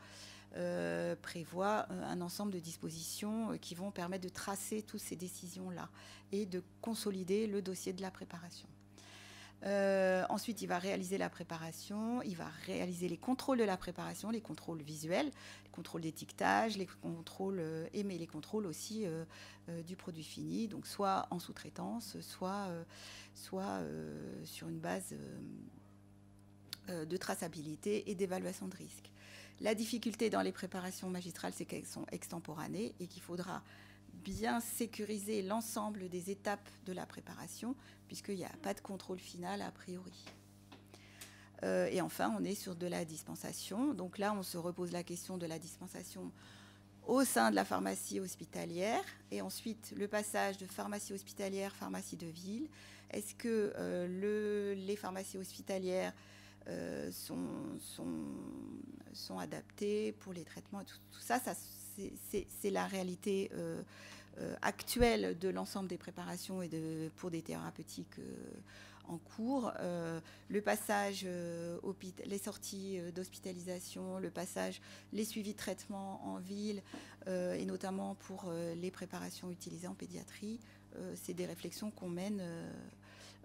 un ensemble de dispositions qui vont permettre de tracer toutes ces décisions-là et de consolider le dossier de la préparation. Ensuite, il va réaliser la préparation, il va réaliser les contrôles de la préparation, les contrôles visuels, les contrôles d'étiquetage, les contrôles mais les contrôles aussi du produit fini, donc soit en sous-traitance, soit sur une base de traçabilité et d'évaluation de risque. La difficulté dans les préparations magistrales, c'est qu'elles sont extemporanées et qu'il faudra bien sécuriser l'ensemble des étapes de la préparation, puisqu'il n'y a pas de contrôle final a priori. Et enfin, on est sur de la dispensation. Donc là, on se repose la question de la dispensation au sein de la pharmacie hospitalière, et ensuite le passage de pharmacie hospitalière, pharmacie de ville. Est-ce que les pharmacies hospitalières sont adaptées pour les traitements? Tout ça, c'est la réalité actuelle de l'ensemble des préparations et pour des thérapeutiques en cours. Le passage, les sorties d'hospitalisation, le passage, les suivis de traitement en ville, et notamment pour les préparations utilisées en pédiatrie, c'est des réflexions qu'on mène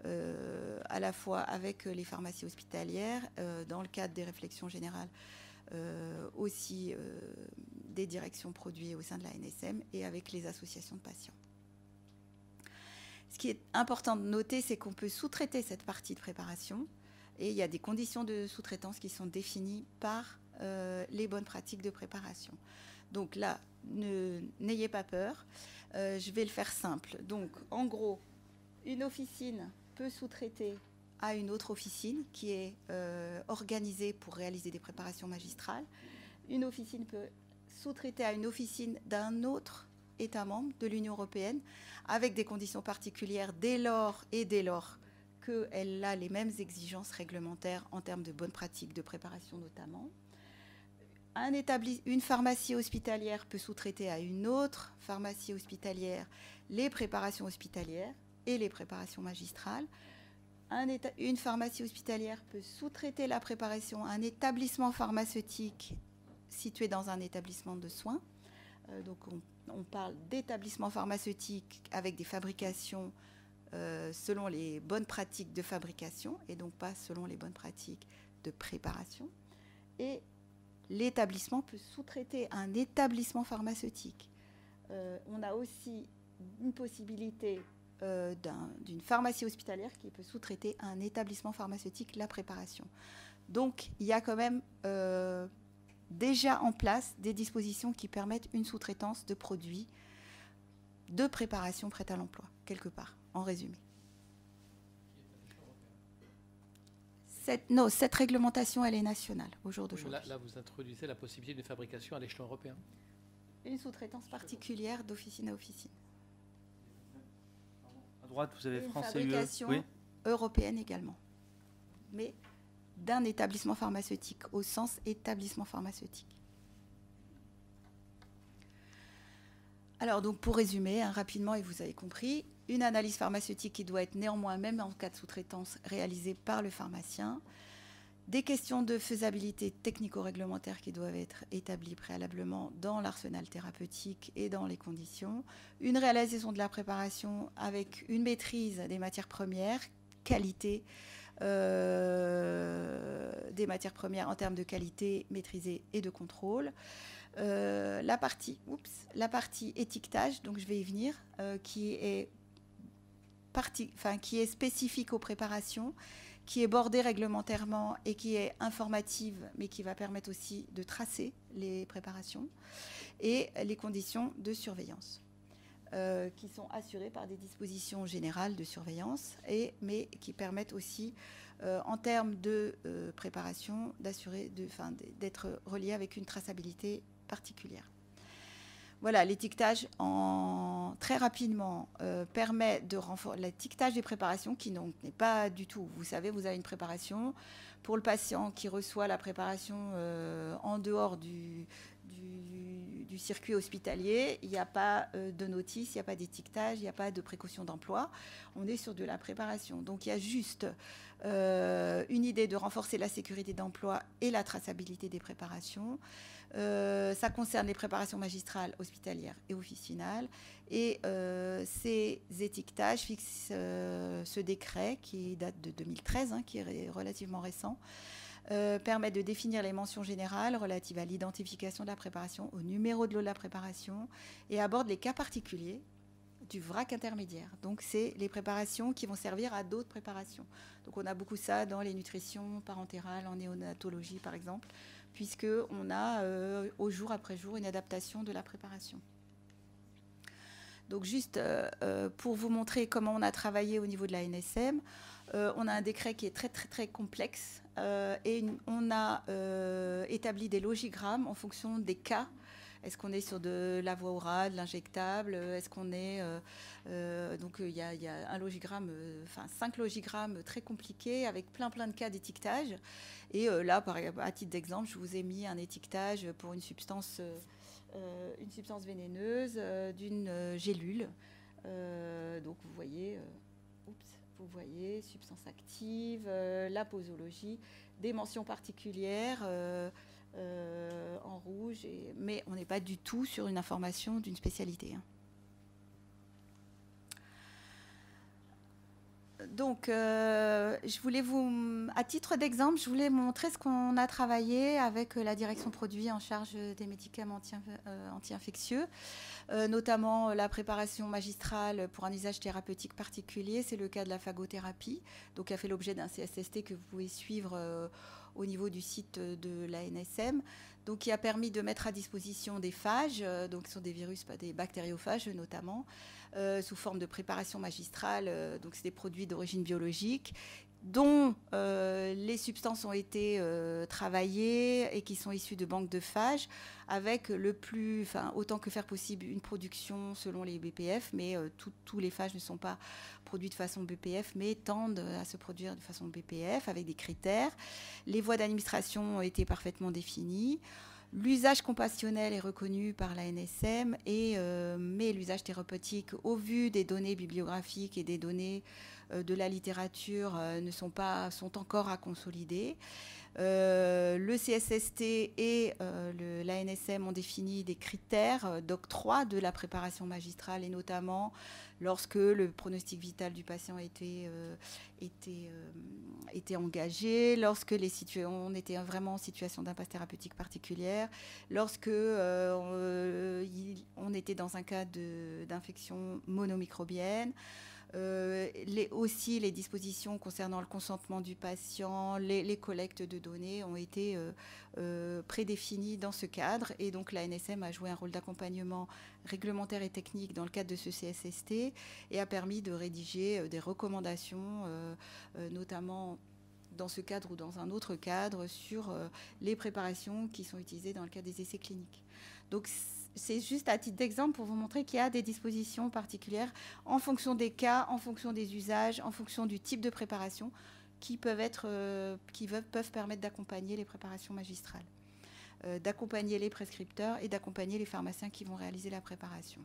à la fois avec les pharmacies hospitalières, dans le cadre des réflexions générales, aussi des directions produits au sein de la NSM et avec les associations de patients. Ce qui est important de noter, c'est qu'on peut sous-traiter cette partie de préparation et il y a des conditions de sous-traitance qui sont définies par les bonnes pratiques de préparation. Donc là, n'ayez pas peur, je vais le faire simple. Donc en gros, une officine peut sous-traiter à une autre officine qui est organisée pour réaliser des préparations magistrales. Une officine peut sous-traiter à une officine d'un autre État membre de l'Union européenne avec des conditions particulières dès lors qu'elle a les mêmes exigences réglementaires en termes de bonnes pratiques de préparation notamment. Une pharmacie hospitalière peut sous-traiter à une autre pharmacie hospitalière les préparations hospitalières et les préparations magistrales. Une pharmacie hospitalière peut sous-traiter la préparation à un établissement pharmaceutique situé dans un établissement de soins. Donc on parle d'établissement pharmaceutique avec des fabrications selon les bonnes pratiques de fabrication et donc pas selon les bonnes pratiques de préparation. Et l'établissement peut sous-traiter à un établissement pharmaceutique On a aussi une possibilité d'une pharmacie hospitalière qui peut sous-traiter à un établissement pharmaceutique la préparation. Donc, il y a quand même déjà en place des dispositions qui permettent une sous-traitance de produits de préparation prête à l'emploi, quelque part, en résumé. Cette réglementation, elle est nationale au jour d'aujourd'hui. Là, vous introduisez la possibilité de fabrication à l'échelon européen. Une sous-traitance particulière d'officine à officine. À droite, vous avez Une France et UE. fabrication Oui. européenne également, mais d'un établissement pharmaceutique, au sens établissement pharmaceutique. Alors, donc, pour résumer rapidement, et vous avez compris, une analyse pharmaceutique qui doit être néanmoins, même en cas de sous-traitance, réalisée par le pharmacien, des questions de faisabilité technico-réglementaire qui doivent être établies préalablement dans l'arsenal thérapeutique et dans les conditions, une réalisation de la préparation avec une maîtrise des matières premières, qualité des matières premières en termes de qualité maîtrisée et de contrôle. La partie étiquetage, donc je vais y venir, qui est spécifique aux préparations, qui est bordée réglementairement et qui est informative, mais qui va permettre aussi de tracer les préparations, et les conditions de surveillance, qui sont assurées par des dispositions générales de surveillance, mais qui permettent aussi, en termes de préparation, d'être reliées avec une traçabilité particulière. Voilà, l'étiquetage, très rapidement, permet de renforcer l'étiquetage des préparations qui n'est pas du tout. Vous savez, vous avez une préparation. Pour le patient qui reçoit la préparation en dehors du circuit hospitalier, il n'y a pas de notice, il n'y a pas d'étiquetage, il n'y a pas de précaution d'emploi. On est sur de la préparation. Donc, il y a juste une idée de renforcer la sécurité d'emploi et la traçabilité des préparations. Ça concerne les préparations magistrales, hospitalières et officinales. Et ces étiquetages fixent ce décret qui date de 2013, qui est relativement récent, permettent de définir les mentions générales relatives à l'identification de la préparation, au numéro de lot de la préparation, et aborde les cas particuliers du vrac intermédiaire. Donc, c'est les préparations qui vont servir à d'autres préparations. Donc, on a beaucoup ça dans les nutritions parentérales, en néonatologie, par exemple, puisqu'on a, au jour après jour, une adaptation de la préparation. Donc, juste pour vous montrer comment on a travaillé au niveau de la NSM, on a un décret qui est très, très, très complexe et on a établi des logigrammes en fonction des cas. Est-ce qu'on est sur de la voie orale, de l'injectable? Est-ce qu'on est... donc, il y a un logigramme, 5 logigrammes très compliqués avec plein de cas d'étiquetage. Et là, à titre d'exemple, je vous ai mis un étiquetage pour une substance vénéneuse d'une gélule. Donc, vous voyez substance active, la posologie, des mentions particulières en rouge, mais on n'est pas du tout sur une information d'une spécialité. Donc, je voulais à titre d'exemple, je voulais montrer ce qu'on a travaillé avec la direction produit en charge des médicaments anti-infectieux, notamment la préparation magistrale pour un usage thérapeutique particulier. C'est le cas de la phagothérapie, donc qui a fait l'objet d'un CSST que vous pouvez suivre au niveau du site de la NSM, donc qui a permis de mettre à disposition des phages, donc ce sont des virus, des bactériophages notamment, sous forme de préparation magistrale, donc c'est des produits d'origine biologique dont les substances ont été travaillées et qui sont issues de banques de phages avec autant que faire possible une production selon les BPF, mais tous les phages ne sont pas produits de façon BPF, mais tendent à se produire de façon BPF avec des critères. Les voies d'administration ont été parfaitement définies. L'usage compassionnel est reconnu par la NSM, mais l'usage thérapeutique, au vu des données bibliographiques et des données de la littérature, sont encore à consolider. Le CSST et l'ANSM ont défini des critères d'octroi de la préparation magistrale, et notamment lorsque le pronostic vital du patient était engagé, lorsque on était vraiment en situation d'impasse thérapeutique particulière, lorsque on était dans un cas d'infection monomicrobienne. Aussi, les dispositions concernant le consentement du patient, les collectes de données ont été prédéfinies dans ce cadre. Et donc, l'ANSM a joué un rôle d'accompagnement réglementaire et technique dans le cadre de ce CSST et a permis de rédiger des recommandations, notamment dans ce cadre ou dans un autre cadre, sur les préparations qui sont utilisées dans le cadre des essais cliniques. Donc, c'est juste à titre d'exemple pour vous montrer qu'il y a des dispositions particulières en fonction des cas, en fonction des usages, en fonction du type de préparation qui peuvent permettre d'accompagner les préparations magistrales, d'accompagner les prescripteurs et d'accompagner les pharmaciens qui vont réaliser la préparation.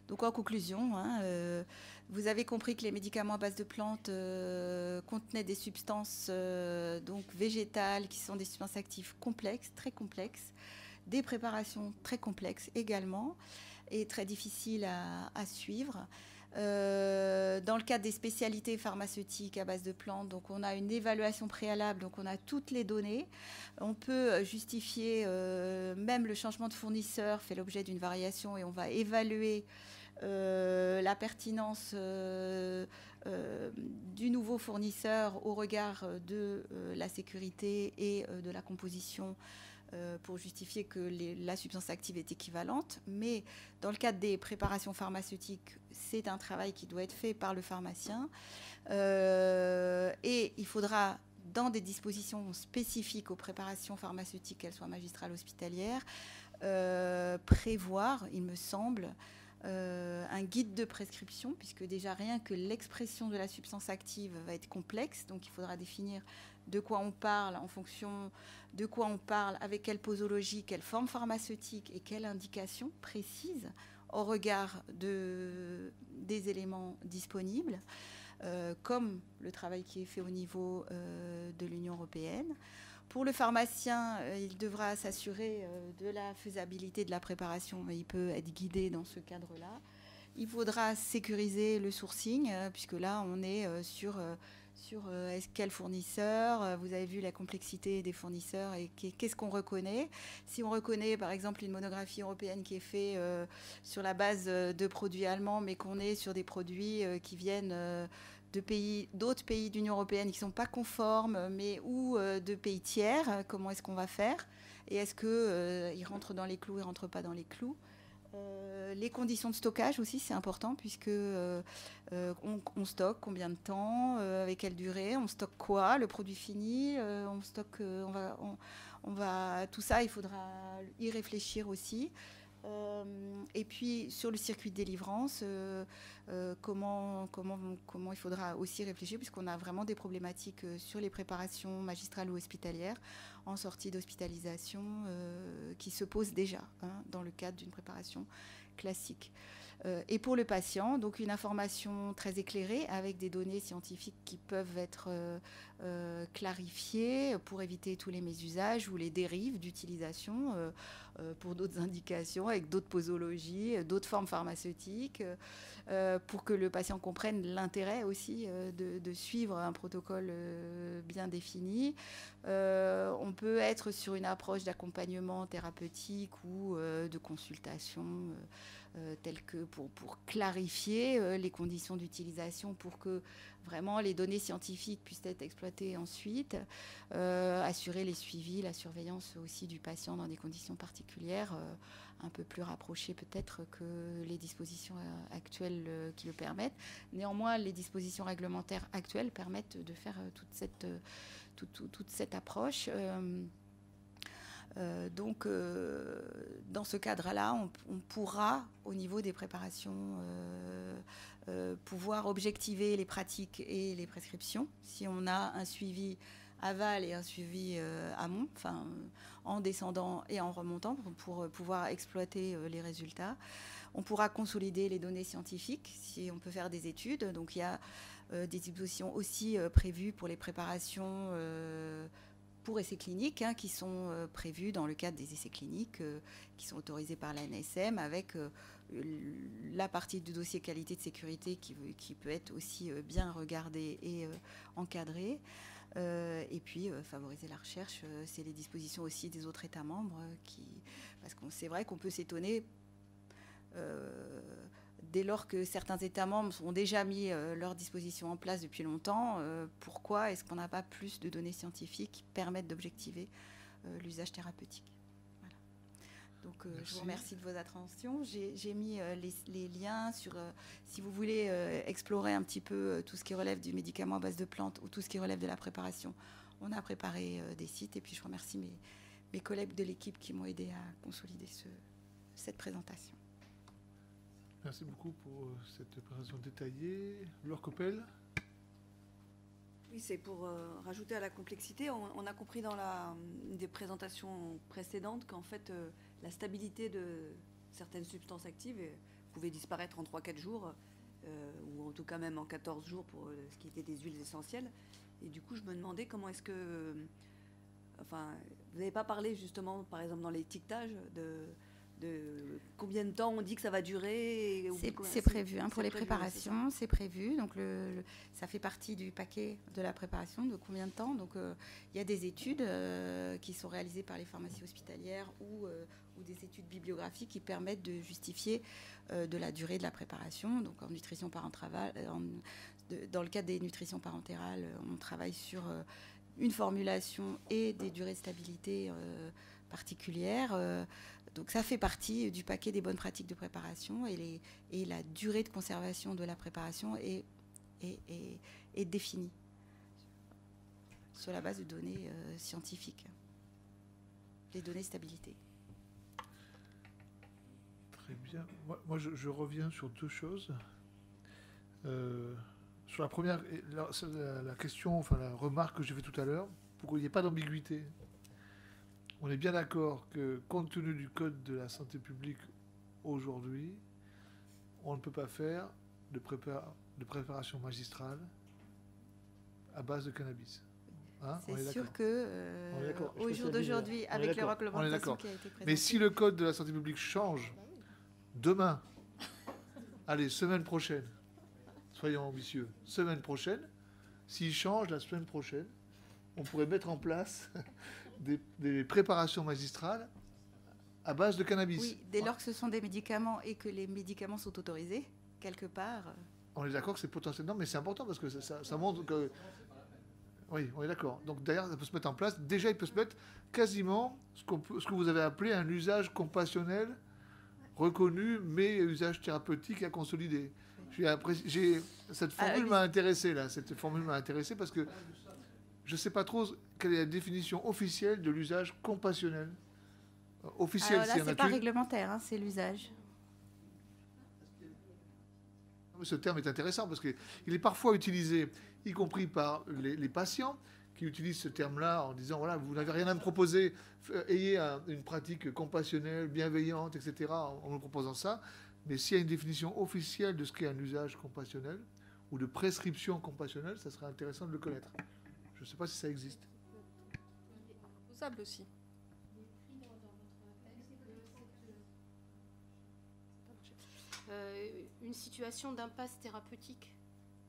Donc en conclusion, vous avez compris que les médicaments à base de plantes contenaient des substances donc végétales qui sont des substances actives complexes, très complexes, des préparations très complexes également et très difficiles à suivre. Dans le cadre des spécialités pharmaceutiques à base de plantes, donc on a une évaluation préalable, donc on a toutes les données. On peut justifier, même le changement de fournisseur fait l'objet d'une variation et on va évaluer la pertinence du nouveau fournisseur au regard de la sécurité et de la composition pour justifier que la substance active est équivalente. Mais dans le cadre des préparations pharmaceutiques, c'est un travail qui doit être fait par le pharmacien. Et il faudra, dans des dispositions spécifiques aux préparations pharmaceutiques, qu'elles soient magistrales ou hospitalières, prévoir, il me semble, un guide de prescription, puisque déjà rien que l'expression de la substance active va être complexe, donc il faudra définir de quoi on parle, en fonction de quoi on parle, avec quelle posologie, quelle forme pharmaceutique et quelle indication précise au regard des éléments disponibles, comme le travail qui est fait au niveau de l'Union européenne. Pour le pharmacien, il devra s'assurer de la faisabilité de la préparation, mais il peut être guidé dans ce cadre-là. Il faudra sécuriser le sourcing, puisque là, on est sur quel fournisseur. Vous avez vu la complexité des fournisseurs et qu'est-ce qu'on reconnaît. Si on reconnaît, par exemple, une monographie européenne qui est faite sur la base de produits allemands, mais qu'on est sur des produits qui viennent d'autres pays de l'Union européenne qui ne sont pas conformes, ou de pays tiers, comment est-ce qu'on va faire? Et est-ce qu'ils rentrent dans les clous, ils ne rentrent pas dans les clous? Les conditions de stockage aussi, c'est important, puisque on stocke combien de temps, avec quelle durée, on stocke quoi, le produit fini, on stocke, tout ça, il faudra y réfléchir aussi. Et puis sur le circuit de délivrance, comment il faudra aussi réfléchir, puisqu'on a vraiment des problématiques sur les préparations magistrales ou hospitalières en sortie d'hospitalisation qui se posent déjà dans le cadre d'une préparation classique. Et pour le patient, donc une information très éclairée avec des données scientifiques qui peuvent être clarifiées pour éviter tous les mésusages ou les dérives d'utilisation pour d'autres indications, avec d'autres posologies, d'autres formes pharmaceutiques, pour que le patient comprenne l'intérêt aussi de suivre un protocole bien défini. On peut être sur une approche d'accompagnement thérapeutique ou de consultation telles que pour clarifier les conditions d'utilisation, pour que vraiment les données scientifiques puissent être exploitées ensuite, assurer les suivis, la surveillance aussi du patient dans des conditions particulières, un peu plus rapprochées peut-être que les dispositions actuelles qui le permettent. Néanmoins, les dispositions réglementaires actuelles permettent de faire toute cette approche. Donc, dans ce cadre-là, on pourra, au niveau des préparations, pouvoir objectiver les pratiques et les prescriptions. Si on a un suivi aval et un suivi amont, en descendant et en remontant pour pouvoir exploiter les résultats. On pourra consolider les données scientifiques si on peut faire des études. Donc il y a des dispositions aussi prévues pour les préparations pour essais cliniques qui sont prévues dans le cadre des essais cliniques qui sont autorisés par l'ANSM avec la partie du dossier qualité de sécurité qui peut être aussi bien regardée et encadrée. Et puis favoriser la recherche, c'est les dispositions aussi des autres États membres parce que c'est vrai qu'on peut s'étonner dès lors que certains États membres ont déjà mis leurs dispositions en place depuis longtemps, pourquoi est-ce qu'on n'a pas plus de données scientifiques qui permettent d'objectiver l'usage thérapeutique? Voilà. Donc je vous remercie de vos attentions. J'ai mis les liens sur, si vous voulez explorer un petit peu tout ce qui relève du médicament à base de plantes ou tout ce qui relève de la préparation. On a préparé des sites et puis je remercie mes collègues de l'équipe qui m'ont aidé à consolider cette présentation. Merci beaucoup pour cette présentation détaillée. Laure Coppel. Oui, c'est pour rajouter à la complexité. On a compris dans des présentations précédentes qu'en fait, la stabilité de certaines substances actives pouvait disparaître en 3-4 jours, ou en tout cas même en 14 jours pour ce qui était des huiles essentielles. Et du coup, je me demandais comment est-ce que... Enfin, vous n'avez pas parlé justement, par exemple, dans l'étiquetage de combien de temps on dit que ça va durer? C'est prévu pour les préparations, c'est prévu. Donc ça fait partie du paquet de la préparation, de combien de temps. Donc il y a des études qui sont réalisées par les pharmacies hospitalières ou des études bibliographiques qui permettent de justifier de la durée de la préparation. Donc en nutrition parentale, dans le cadre des nutritions parentérales, on travaille sur une formulation et des durées de stabilité particulières. Donc ça fait partie du paquet des bonnes pratiques de préparation et la durée de conservation de la préparation est définie sur la base de données scientifiques, les données stabilité. Très bien. Moi je reviens sur deux choses. Sur la première, la question, enfin la remarque que j'ai faite tout à l'heure, pour qu'il n'y ait pas d'ambiguïté. On est bien d'accord que, compte tenu du Code de la santé publique aujourd'hui, on ne peut pas faire de préparation magistrale à base de cannabis. Hein, c'est sûr que au jour d'aujourd'hui, avec les réglementations qui a été présentée... Mais si le Code de la santé publique change demain, allez, semaine prochaine, soyons ambitieux, semaine prochaine, s'il change la semaine prochaine, on pourrait mettre en place... Des préparations magistrales à base de cannabis. Oui, dès lors que ce sont des médicaments et que les médicaments sont autorisés, quelque part... On est d'accord que c'est potentiellement... Non, mais c'est important parce que ça montre que... Oui, on est d'accord. Donc d'ailleurs, ça peut se mettre en place. Déjà, il peut se mettre quasiment ce que vous avez appelé un usage compassionnel reconnu, mais usage thérapeutique à consolider. Cette formule m'a intéressé, là. Cette formule m'a intéressé parce que je ne sais pas trop quelle est la définition officielle de l'usage compassionnel. Officiel, alors là, c'est pas réglementaire, c'est l'usage. Ce terme est intéressant parce qu'il est parfois utilisé, y compris par les patients, qui utilisent ce terme-là en disant, voilà, vous n'avez rien à me proposer, ayez une pratique compassionnelle, bienveillante, etc., en me proposant ça. Mais s'il y a une définition officielle de ce qu'est un usage compassionnel, ou de prescription compassionnelle, ça serait intéressant de le connaître. Je ne sais pas si ça existe. Possible aussi. Une situation d'impasse thérapeutique.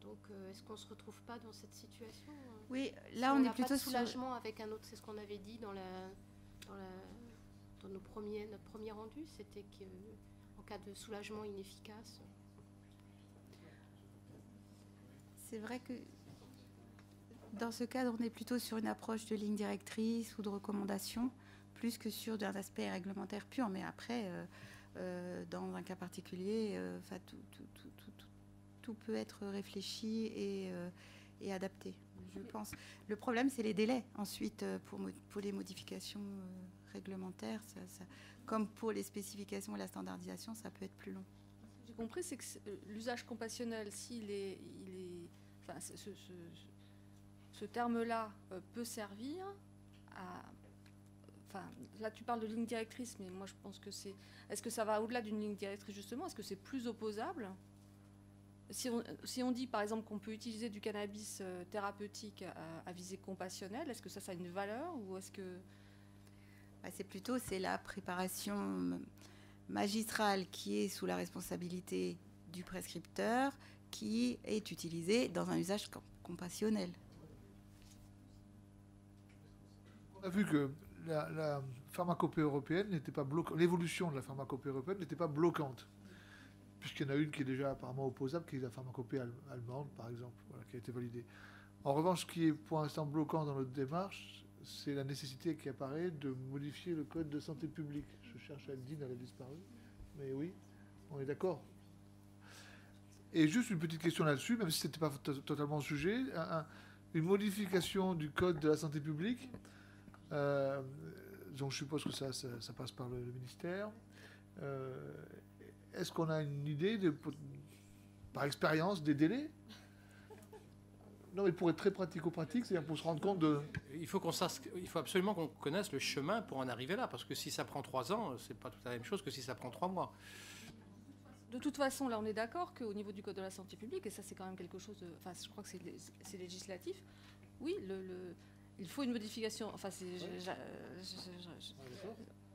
Donc, est-ce qu'on ne se retrouve pas dans cette situation? Oui, là, on est plutôt sur... soulagement avec un autre, c'est ce qu'on avait dit dans notre premier rendu, c'était qu'en cas de soulagement inefficace... C'est vrai que dans ce cadre, on est plutôt sur une approche de ligne directrice ou de recommandation, plus que sur un aspect réglementaire pur. Mais après, dans un cas particulier, tout peut être réfléchi et adapté, je pense. Le problème, c'est les délais. Ensuite, pour les modifications réglementaires, comme pour les spécifications et la standardisation, ça peut être plus long. J'ai compris, c'est que l'usage compassionnel, s'il est enfin, ce terme-là peut servir à... Enfin, là, tu parles de ligne directrice, mais moi, je pense que c'est... Est-ce que ça va au-delà d'une ligne directrice, justement? Est-ce que c'est plus opposable? Si on dit, par exemple, qu'on peut utiliser du cannabis thérapeutique à visée compassionnelle, est-ce que ça a une valeur ou est-ce que... C'est la préparation magistrale qui est sous la responsabilité du prescripteur qui est utilisée dans un usage compassionnel. On a vu que la pharmacopée européenne n'était pas bloquante, l'évolution de la pharmacopée européenne n'était pas bloquante, puisqu'il y en a une qui est déjà apparemment opposable, qui est la pharmacopée allemande, par exemple, voilà, qui a été validée. En revanche, ce qui est pour l'instant bloquant dans notre démarche, c'est la nécessité qui apparaît de modifier le code de santé publique. Je cherche Aldine, elle a disparu, mais oui, on est d'accord. Et juste une petite question là-dessus, même si ce n'était pas totalement le sujet, une modification du code de la santé publique, donc je suppose que ça passe par le ministère. Est-ce qu'on a une idée, par expérience, des délais? Non, mais pour être très pratico-pratique, c'est-à-dire pour se rendre compte de... Il faut absolument qu'on connaisse le chemin pour en arriver là, parce que si ça prend 3 ans, c'est pas tout à la même chose que si ça prend 3 mois. De toute façon, là, on est d'accord qu'au niveau du Code de la santé publique, et ça, c'est quand même quelque chose de... Enfin, je crois que c'est législatif. Oui, il faut une modification. Enfin,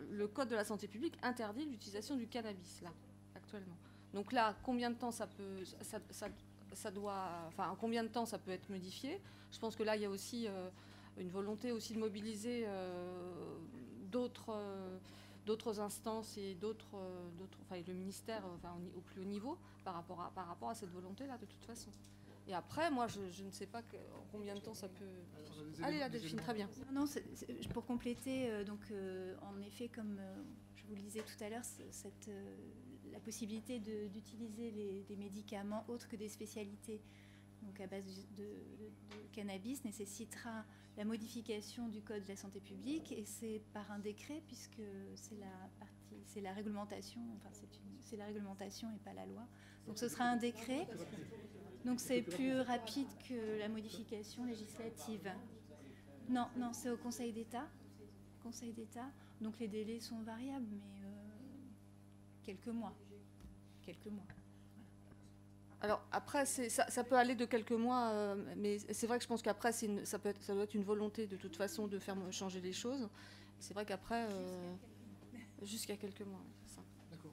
le Code de la santé publique interdit l'utilisation du cannabis, là, actuellement. Donc là, combien de temps ça peut... en combien de temps ça peut être modifié? Je pense que là, il y a aussi une volonté aussi de mobiliser d'autres instances et le ministère au plus haut niveau par rapport à cette volonté-là, de toute façon. Et après, moi, je ne sais pas combien de temps ça peut... Allez, là, Delphine, très bien. Non, pour compléter, en effet, comme je vous le disais tout à l'heure, la possibilité d'utiliser des médicaments autres que des spécialités, donc à base de cannabis, nécessitera la modification du Code de la santé publique, et c'est par un décret, puisque c'est la réglementation, c'est la réglementation et pas la loi. Donc ce sera un décret. Donc c'est plus rapide que la modification législative. Non, c'est au Conseil d'État. Donc les délais sont variables, mais quelques mois. Alors après, ça peut aller de quelques mois, mais c'est vrai que je pense qu'après, ça doit être une volonté de toute façon de faire changer les choses. C'est vrai qu'après, jusqu'à quelques mois, c'est ça. D'accord.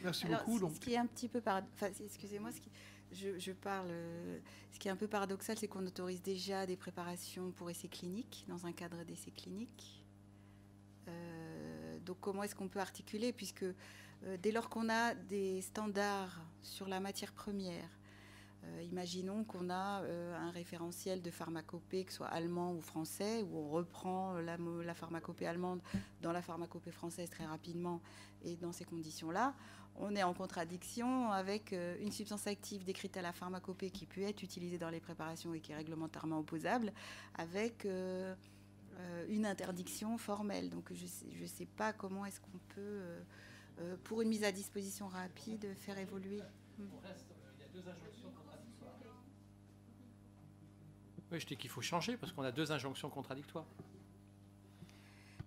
Merci beaucoup. Ce qui est un petit peu excusez-moi, ce qui est un peu paradoxal, c'est qu'on autorise déjà des préparations pour essais cliniques, dans un cadre d'essais cliniques. Donc comment est-ce qu'on peut articuler, puisque dès lors qu'on a des standards sur la matière première, imaginons qu'on a un référentiel de pharmacopée, que ce soit allemand ou français, où on reprend la pharmacopée allemande dans la pharmacopée française très rapidement, et dans ces conditions-là, on est en contradiction avec une substance active décrite à la pharmacopée qui peut être utilisée dans les préparations et qui est réglementairement opposable, avec une interdiction formelle. Donc je ne sais pas comment est-ce qu'on peut, pour une mise à disposition rapide, faire évoluer. Il y a 2 injonctions contradictoires. Oui, je dis qu'il faut changer parce qu'on a 2 injonctions contradictoires.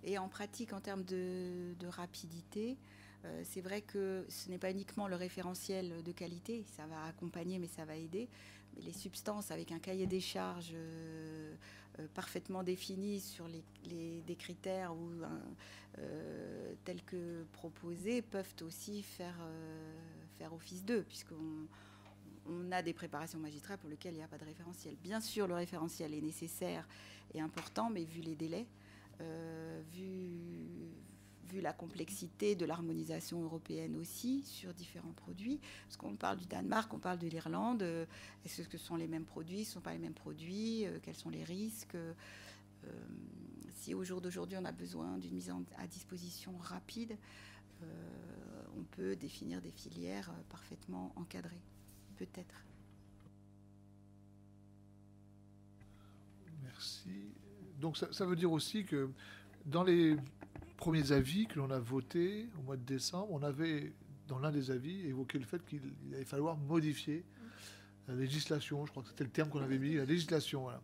Et en pratique, en termes de rapidité, c'est vrai que ce n'est pas uniquement le référentiel de qualité, ça va accompagner, mais ça va aider. Mais les substances avec un cahier des charges parfaitement défini sur des critères tels que proposés peuvent aussi faire office d'eux, puisqu'on a des préparations magistrales pour lesquelles il n'y a pas de référentiel. Bien sûr, le référentiel est nécessaire et important, mais vu les délais, vu la complexité de l'harmonisation européenne aussi sur différents produits, parce qu'on parle du Danemark, on parle de l'Irlande, est-ce que ce sont les mêmes produits, ce ne sont pas les mêmes produits, quels sont les risques, si au jour d'aujourd'hui on a besoin d'une mise à disposition rapide, on peut définir des filières parfaitement encadrées, peut-être. Merci. Donc ça veut dire aussi que dans les premiers avis que l'on a votés au mois de décembre, on avait, dans l'un des avis, évoqué le fait qu'il allait falloir modifier la législation. Je crois que c'était le terme qu'on avait mis, la législation. Voilà.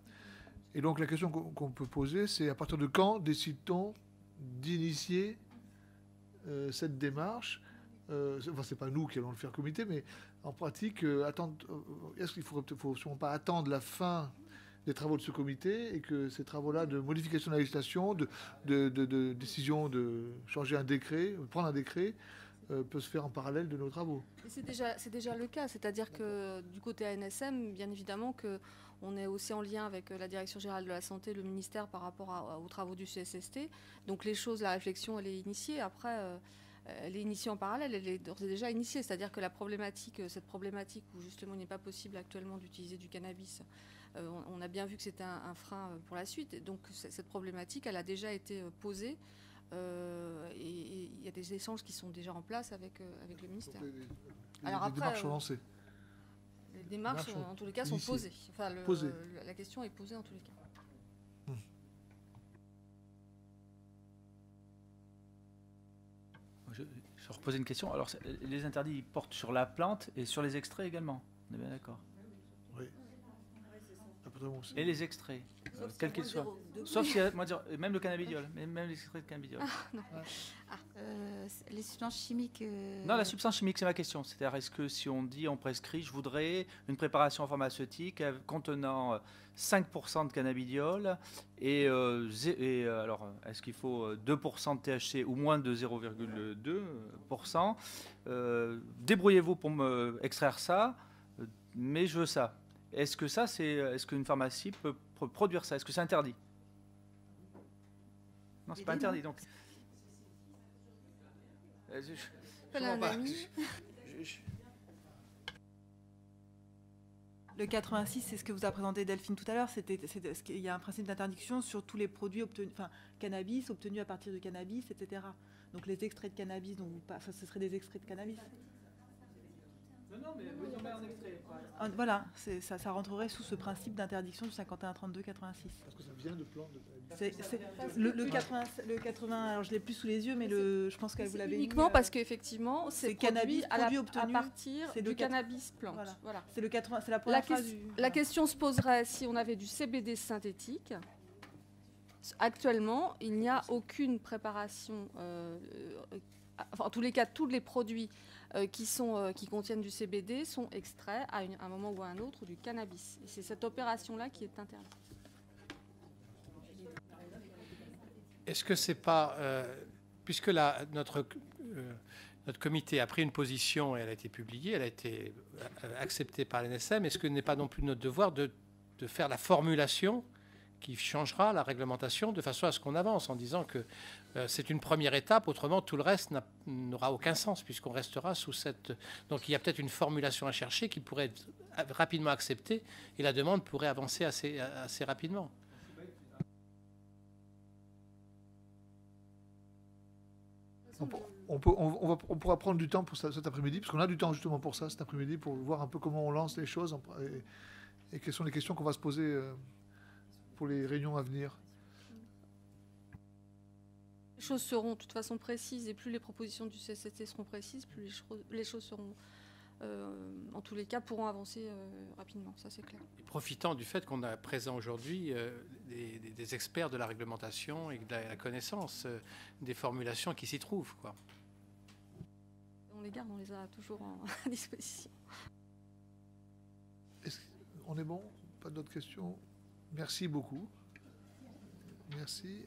Et donc la question qu'on peut poser, c'est à partir de quand décide-t-on d'initier cette démarche? Enfin, c'est pas nous qui allons le faire comité, mais en pratique, est-ce qu'il ne faut sûrement pas attendre la fin des travaux de ce comité et que ces travaux-là de modification de la législation, de décision de changer un décret, de prendre un décret, peut se faire en parallèle de nos travaux? C'est déjà le cas, c'est-à-dire que du côté ANSM, bien évidemment qu'on est aussi en lien avec la Direction générale de la santé, le ministère par rapport aux travaux du CSST. Donc les choses, la réflexion, elle est initiée. Après, elle est initiée en parallèle, elle est d'ores et déjà initiée. C'est-à-dire que cette problématique où justement il n'est pas possible actuellement d'utiliser du cannabis, on a bien vu que c'était un frein pour la suite. Et donc cette problématique, elle a déjà été posée. Et il y a des échanges qui sont déjà en place avec le ministère. Les démarches sont lancées. Les démarches, en tous les cas, sont posées. Enfin, la question est posée en tous les cas. Je vais reposer une question. Alors, les interdits portent sur la plante et sur les extraits également. On est bien d'accord? Oui. Et les extraits, quels qu'ils soient. Sauf si, même le cannabidiol, même les extraits de cannabidiol. Les substances chimiques. Non, la substance chimique, c'est ma question. C'est-à-dire, est-ce que si on dit, on prescrit, je voudrais une préparation pharmaceutique contenant 5% de cannabidiol et alors, est-ce qu'il faut 2% de THC ou moins de 0,2%? Débrouillez-vous pour me extraire ça, mais je veux ça. Est-ce qu'une pharmacie peut produire ça? Est-ce que c'est interdit? Non, c'est pas interdit. Donc, Le 86, c'est ce que vous a présenté Delphine tout à l'heure. Il y a un principe d'interdiction sur tous les produits cannabis obtenus à partir de cannabis, etc. Donc les extraits de cannabis, ce seraient des extraits de cannabis. Non, mais vous en un extrait. Voilà, ça rentrerait sous ce principe d'interdiction du 51-32-86. Parce que ça vient de plantes de cannabis. Le 80, alors je l'ai plus sous les yeux, mais je pense que vous l'avez uniquement parce qu'effectivement, c'est cannabis à partir du cannabis plante. Voilà. C'est la première phrase La question se poserait si on avait du CBD synthétique. Actuellement, il n'y a aucune préparation. En tous les cas, tous les produits qui contiennent du CBD sont extraits à un moment ou à un autre du cannabis. Et c'est cette opération-là qui est interdite. Est-ce que c'est pas, puisque notre comité a pris une position et elle a été publiée, elle a été acceptée par l'ANSM, est-ce que ce n'est pas non plus notre devoir de faire la formulation qui changera la réglementation de façon à ce qu'on avance en disant que c'est une première étape, autrement tout le reste n'aura aucun sens puisqu'on restera sous cette... Donc il y a peut-être une formulation à chercher qui pourrait être rapidement acceptée et la demande pourrait avancer assez rapidement. On pourra prendre du temps pour ça cet après-midi, parce qu'on a du temps justement pour ça cet après-midi, pour voir un peu comment on lance les choses et quelles sont les questions qu'on va se poser pour les réunions à venir. Les choses seront de toute façon précises et plus les propositions du CSST seront précises, plus les choses seront, en tous les cas, pourront avancer rapidement, ça c'est clair. Et profitant du fait qu'on a présent aujourd'hui des experts de la réglementation et de la connaissance des formulations qui s'y trouvent, quoi. On les garde, on les a toujours à disposition. On est bon? Pas d'autres questions? Merci beaucoup. Merci.